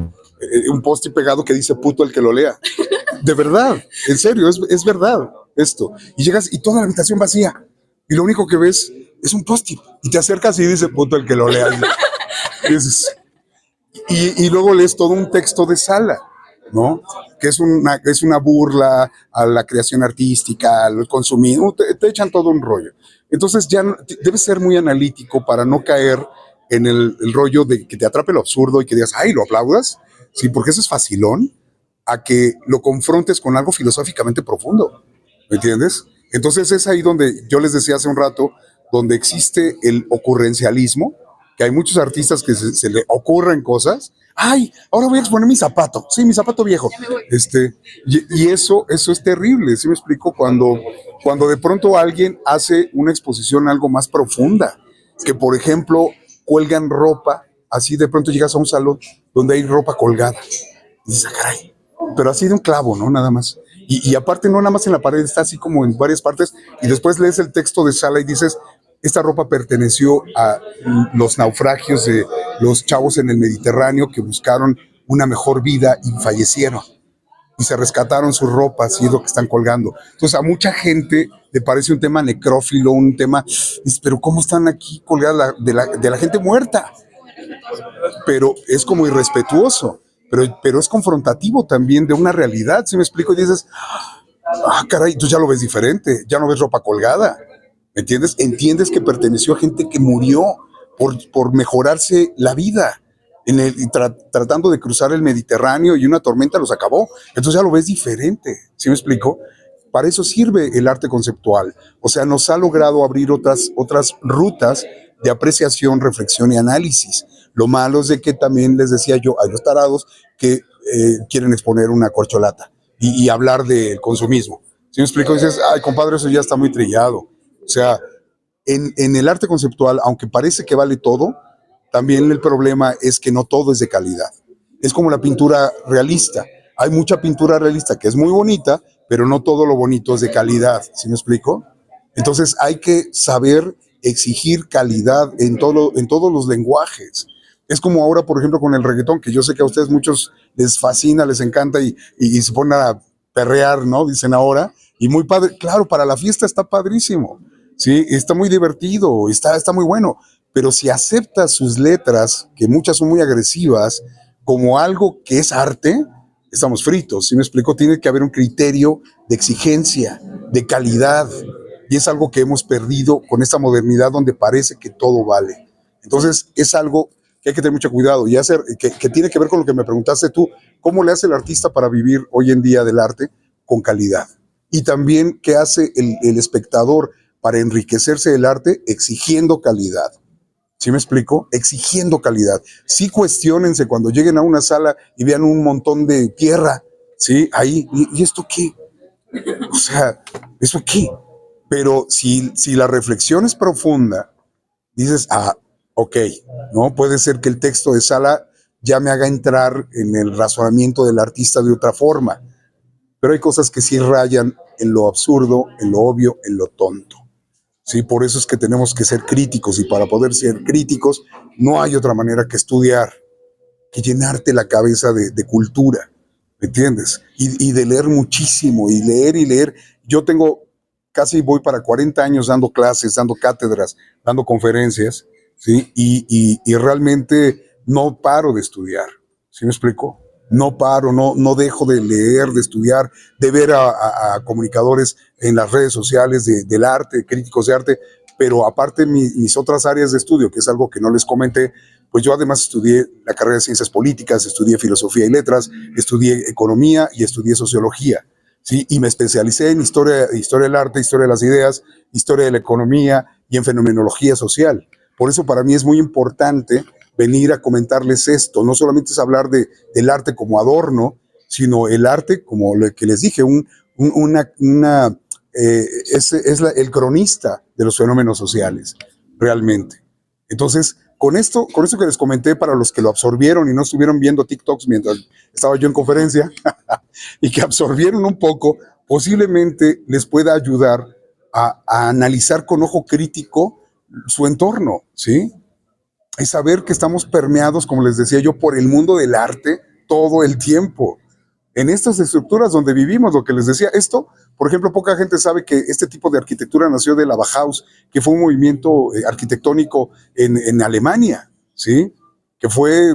B: un post-it pegado que dice puto el que lo lea. De verdad, en serio, es verdad esto. Y llegas y toda la habitación vacía. Y lo único que ves es un post-it. Y te acercas y dice puto el que lo lea. Y luego lees todo un texto de Sala, ¿no? Que es una burla a la creación artística, al consumismo, te echan todo un rollo. Entonces ya debes ser muy analítico para no caer en el rollo de que te atrape lo absurdo y que digas, ay, ¿lo aplaudas? Sí, porque eso es facilón, a que lo confrontes con algo filosóficamente profundo, ¿me entiendes? Entonces es ahí donde yo les decía hace un rato, donde existe el ocurrencialismo, que hay muchos artistas que se le ocurren cosas. Ay, ahora voy a exponer mi zapato. Sí, mi zapato viejo. Y eso es terrible, ¿sí me explico? Cuando de pronto alguien hace una exposición algo más profunda, que por ejemplo cuelgan ropa, así de pronto llegas a un salón donde hay ropa colgada. Y dices, caray, pero así de un clavo, ¿no? Nada más. Y aparte no nada más en la pared, está así como en varias partes, y después lees el texto de Sala y dices, esta ropa perteneció a los naufragios de los chavos en el Mediterráneo que buscaron una mejor vida y fallecieron. Y se rescataron sus ropas y es lo que están colgando. Entonces a mucha gente le parece un tema necrófilo, un tema, pero ¿cómo están aquí colgadas de la gente muerta? Pero es como irrespetuoso, pero es confrontativo también de una realidad, ¿sí me explico? Y dices, caray, tú ya lo ves diferente, ya no ves ropa colgada. ¿Me entiendes? Entiendes que perteneció a gente que murió por mejorarse la vida, tratando de cruzar el Mediterráneo y una tormenta los acabó. Entonces ya lo ves diferente, ¿sí me explico? Para eso sirve el arte conceptual. O sea, nos ha logrado abrir otras rutas de apreciación, reflexión y análisis. Lo malo es de que también les decía yo, hay los tarados que quieren exponer una corcholata y hablar del consumismo. ¿Sí me explico? Dices, ay, compadre, eso ya está muy trillado. O sea, en el arte conceptual, aunque parece que vale todo, también el problema es que no todo es de calidad. Es como la pintura realista. Hay mucha pintura realista que es muy bonita, pero no todo lo bonito es de calidad. ¿Sí me explico? Entonces hay que saber exigir calidad en todos los lenguajes. Es como ahora, por ejemplo, con el reggaetón, que yo sé que a ustedes muchos les fascina, les encanta y se ponen a perrear, ¿no? Dicen ahora. Y muy padre. Claro, para la fiesta está padrísimo. Sí, está muy divertido, está muy bueno, pero si aceptas sus letras, que muchas son muy agresivas, como algo que es arte, estamos fritos. ¿Sí me explico? Tiene que haber un criterio de exigencia, de calidad, y es algo que hemos perdido con esta modernidad donde parece que todo vale. Entonces es algo que hay que tener mucho cuidado y que tiene que ver con lo que me preguntaste tú, ¿cómo le hace el artista para vivir hoy en día del arte con calidad? Y también, ¿qué hace el espectador para enriquecerse del arte exigiendo calidad? ¿Sí me explico? Exigiendo calidad. Sí, cuestiónense cuando lleguen a una sala y vean un montón de tierra, ¿sí? Ahí, ¿y esto qué? O sea, ¿eso qué? Pero si la reflexión es profunda, dices, ok, ¿no? Puede ser que el texto de Sala ya me haga entrar en el razonamiento del artista de otra forma, pero hay cosas que sí rayan en lo absurdo, en lo obvio, en lo tonto. Sí, por eso es que tenemos que ser críticos, y para poder ser críticos no hay otra manera que estudiar, que llenarte la cabeza de cultura, ¿me entiendes? Y de leer muchísimo, y leer. Yo voy para 40 años dando clases, dando cátedras, dando conferencias, ¿sí? Y realmente no paro de estudiar, ¿sí me explico? No paro, no dejo de leer, de estudiar, de ver a comunicadores en las redes sociales del arte, críticos de arte, pero aparte mis otras áreas de estudio, que es algo que no les comenté, pues yo además estudié la carrera de Ciencias Políticas, estudié Filosofía y Letras, estudié Economía y estudié Sociología, ¿sí? Y me especialicé en historia del arte, historia de las ideas, historia de la economía y en fenomenología social. Por eso para mí es muy importante venir a comentarles esto. No solamente es hablar del arte como adorno, sino el arte, como lo que les dije, es el cronista de los fenómenos sociales, realmente. Entonces, con esto que les comenté, para los que lo absorbieron y no estuvieron viendo TikToks mientras estaba yo en conferencia, y que absorbieron un poco, posiblemente les pueda ayudar a analizar con ojo crítico su entorno, ¿sí? Y saber que estamos permeados, como les decía yo, por el mundo del arte todo el tiempo. En estas estructuras donde vivimos, lo que les decía, esto, por ejemplo, poca gente sabe que este tipo de arquitectura nació de la Bauhaus, que fue un movimiento arquitectónico en Alemania, ¿sí? Que fue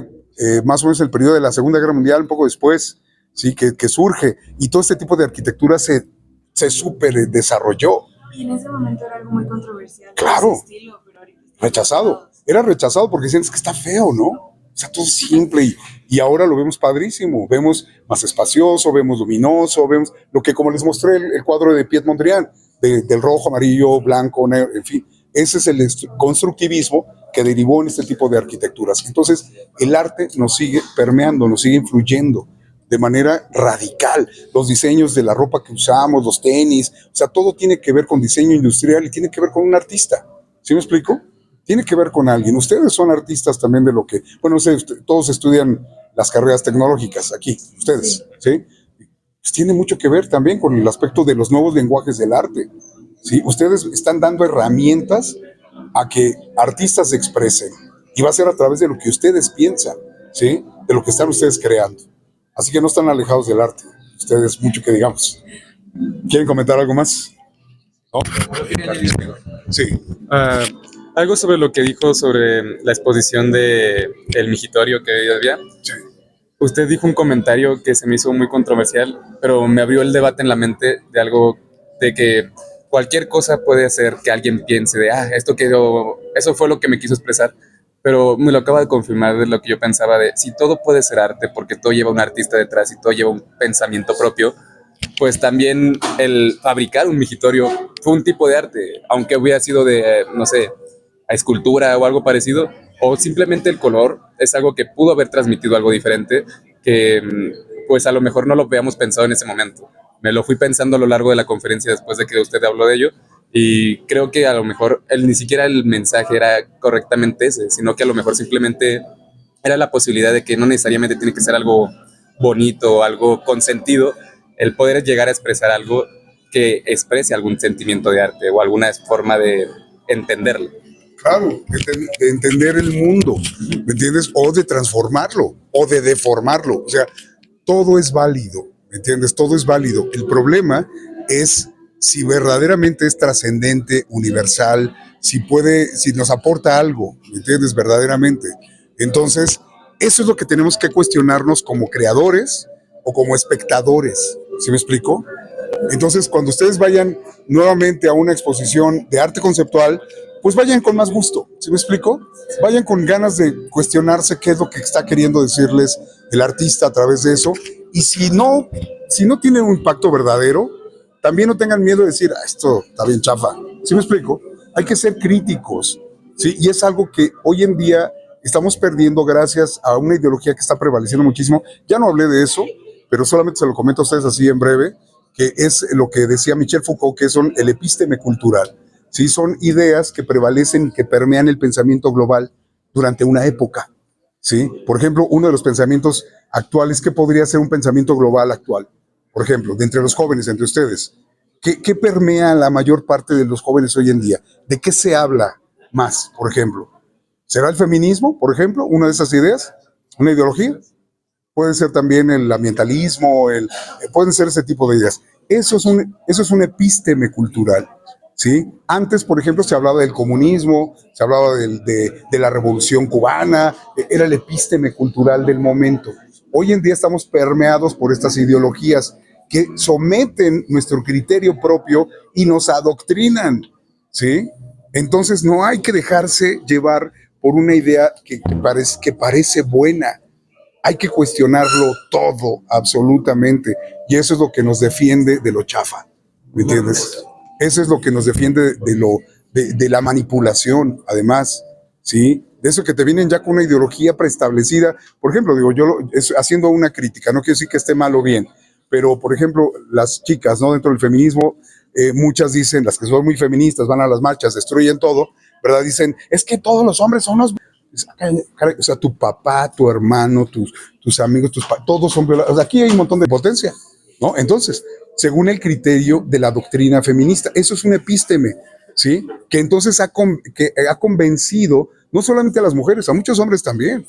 B: más o menos el periodo de la Segunda Guerra Mundial, un poco después, ¿sí? Que surge, y todo este tipo de arquitectura se súper desarrolló.
F: Y en ese momento era algo muy controversial.
B: Claro,
F: Ese estilo, pero ahorita está
B: rechazado. Era rechazado porque decían, es que está feo, ¿no? O sea, todo simple, y ahora lo vemos padrísimo, vemos más espacioso, vemos luminoso, vemos lo que, como les mostré el cuadro de Piet Mondrian, del rojo, amarillo, blanco, negro, en fin, ese es el constructivismo que derivó en este tipo de arquitecturas. Entonces, el arte nos sigue permeando, nos sigue influyendo de manera radical. Los diseños de la ropa que usamos, los tenis, o sea, todo tiene que ver con diseño industrial y tiene que ver con un artista. ¿Sí me explico? Tiene que ver con alguien. Ustedes son artistas también de lo que, bueno, todos estudian las carreras tecnológicas aquí, ustedes, ¿sí? Pues tiene mucho que ver también con el aspecto de los nuevos lenguajes del arte, ¿sí? Ustedes están dando herramientas a que artistas se expresen, y va a ser a través de lo que ustedes piensan, ¿sí? De lo que están ustedes creando. Así que no están alejados del arte, ustedes, mucho que digamos. ¿Quieren comentar algo más? ¿No? Sí.
C: Algo sobre lo que dijo sobre la exposición de El Migitorio que había.
B: Sí.
C: Usted dijo un comentario que se me hizo muy controversial, pero me abrió el debate en la mente de algo de que cualquier cosa puede hacer que alguien piense de, eso fue lo que me quiso expresar, pero me lo acaba de confirmar de lo que yo pensaba de, si todo puede ser arte, porque todo lleva un artista detrás y todo lleva un pensamiento propio, pues también el fabricar un migitorio fue un tipo de arte, aunque hubiera sido de, no sé, a escultura o algo parecido, o simplemente el color es algo que pudo haber transmitido algo diferente, que pues a lo mejor no lo habíamos pensado en ese momento. Me lo fui pensando a lo largo de la conferencia después de que usted habló de ello, y creo que a lo mejor ni siquiera el mensaje era correctamente ese, sino que a lo mejor simplemente era la posibilidad de que no necesariamente tiene que ser algo bonito, algo con sentido, el poder llegar a expresar algo que exprese algún sentimiento de arte o alguna forma de entenderlo.
B: Claro, de entender el mundo, ¿me entiendes? O de transformarlo, o de deformarlo. O sea, todo es válido, ¿me entiendes? Todo es válido. El problema es si verdaderamente es trascendente, universal, si nos aporta algo, ¿me entiendes? Verdaderamente. Entonces, eso es lo que tenemos que cuestionarnos como creadores o como espectadores. ¿Sí me explico? Entonces, cuando ustedes vayan nuevamente a una exposición de arte conceptual, pues vayan con más gusto, ¿sí me explico? Vayan con ganas de cuestionarse qué es lo que está queriendo decirles el artista a través de eso, y si no tiene un impacto verdadero, también no tengan miedo de decir, esto está bien chafa, ¿sí me explico? Hay que ser críticos, ¿sí? Y es algo que hoy en día estamos perdiendo gracias a una ideología que está prevaleciendo muchísimo. Ya no hablé de eso, pero solamente se lo comento a ustedes así en breve, que es lo que decía Michel Foucault, que son el epísteme cultural. Sí, son ideas que prevalecen, que permean el pensamiento global durante una época. ¿Sí? Por ejemplo, uno de los pensamientos actuales, ¿qué podría ser un pensamiento global actual? Por ejemplo, de entre los jóvenes, entre ustedes, ¿qué permea la mayor parte de los jóvenes hoy en día? ¿De qué se habla más, por ejemplo? ¿Será el feminismo, por ejemplo, una de esas ideas? ¿Una ideología? Puede ser también el ambientalismo, pueden ser ese tipo de ideas. Eso es un epísteme cultural. ¿Sí? Antes, por ejemplo, se hablaba del comunismo, se hablaba de la revolución cubana, era el epísteme cultural del momento. Hoy en día estamos permeados por estas ideologías que someten nuestro criterio propio y nos adoctrinan, ¿sí? Entonces no hay que dejarse llevar por una idea que parece buena. Hay que cuestionarlo todo, absolutamente, y eso es lo que nos defiende de lo chafa, ¿me entiendes? Eso es lo que nos defiende de la manipulación, además, ¿sí? De eso que te vienen ya con una ideología preestablecida. Por ejemplo, haciendo una crítica, no quiero decir que esté mal o bien, pero, por ejemplo, las chicas, ¿no? Dentro del feminismo, muchas dicen, las que son muy feministas, van a las marchas, destruyen todo, ¿verdad? Dicen, es que todos los hombres son unos... Caray, o sea, tu papá, tu hermano, tus amigos, todos son violados. O sea, aquí hay un montón de potencia, ¿no? Entonces, según el criterio de la doctrina feminista, eso es un epísteme, ¿sí? Que entonces que ha convencido no solamente a las mujeres, a muchos hombres también.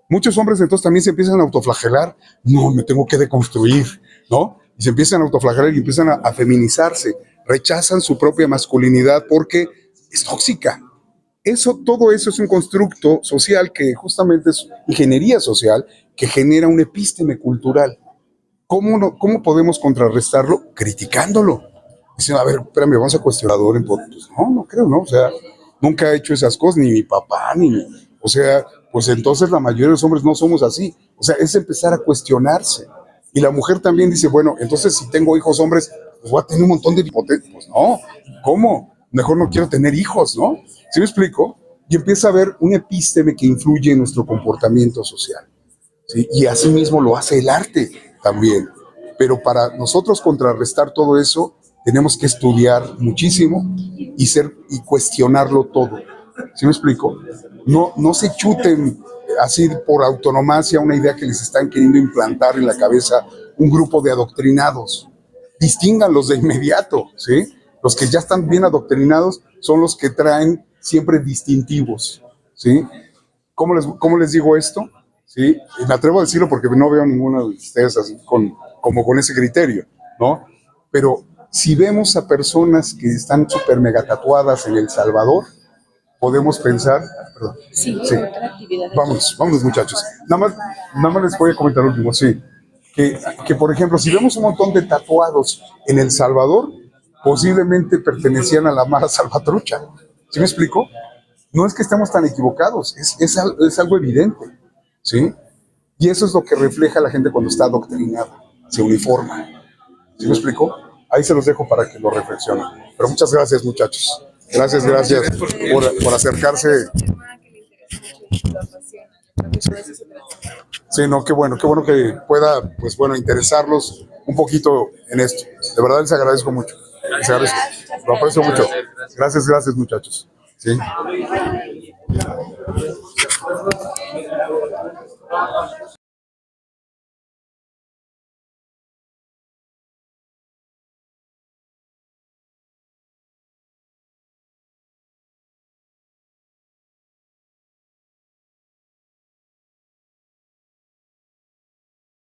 B: Muchos hombres entonces también se empiezan a autoflagelar. No, me tengo que deconstruir, ¿no? Y se empiezan a autoflagelar y empiezan a feminizarse. Rechazan su propia masculinidad porque es tóxica. Todo eso es un constructo social que justamente es ingeniería social que genera un epísteme cultural. ¿Cómo podemos contrarrestarlo? Criticándolo. Dicen, a ver, espérame, vamos a cuestionador. Pues no creo, ¿no? O sea, nunca he hecho esas cosas, ni mi papá, o sea, pues entonces la mayoría de los hombres no somos así. O sea, es empezar a cuestionarse. Y la mujer también dice, bueno, entonces si tengo hijos hombres, pues voy a tener un montón de hipotéticos. Pues no, ¿cómo? Mejor no quiero tener hijos, ¿no? ¿Sí me explico? Y empieza a haber un epísteme que influye en nuestro comportamiento social, ¿sí? Y así mismo lo hace el arte también. Pero para nosotros contrarrestar todo eso, tenemos que estudiar muchísimo y cuestionarlo todo. ¿Sí me explico? No se chuten así por autonomacia una idea que les están queriendo implantar en la cabeza un grupo de adoctrinados. Distínganlos de inmediato, ¿sí? Los que ya están bien adoctrinados son los que traen siempre distintivos, ¿sí? ¿Cómo les digo esto? ¿Sí? Y me atrevo a decirlo porque no veo a ninguno de ustedes así como con ese criterio, ¿no? Pero si vemos a personas que están súper mega tatuadas en El Salvador, podemos pensar... Perdón, sí. Otra actividad. Vámonos muchachos. Nada más les voy a comentar lo último, sí. Que por ejemplo, si vemos un montón de tatuados en El Salvador, posiblemente pertenecían a la Mara Salvatrucha. ¿Sí me explico? No es que estemos tan equivocados, es algo evidente, ¿sí? Y eso es lo que refleja la gente cuando está adoctrinada, se uniforma. ¿Sí me explico? Ahí se los dejo para que lo reflexionen. Pero muchas gracias, muchachos. Gracias por acercarse. Sí, no, qué bueno que pueda, pues bueno, interesarlos un poquito en esto. De verdad les agradezco mucho. Lo aprecio mucho. Gracias, muchachos. ¿Sí?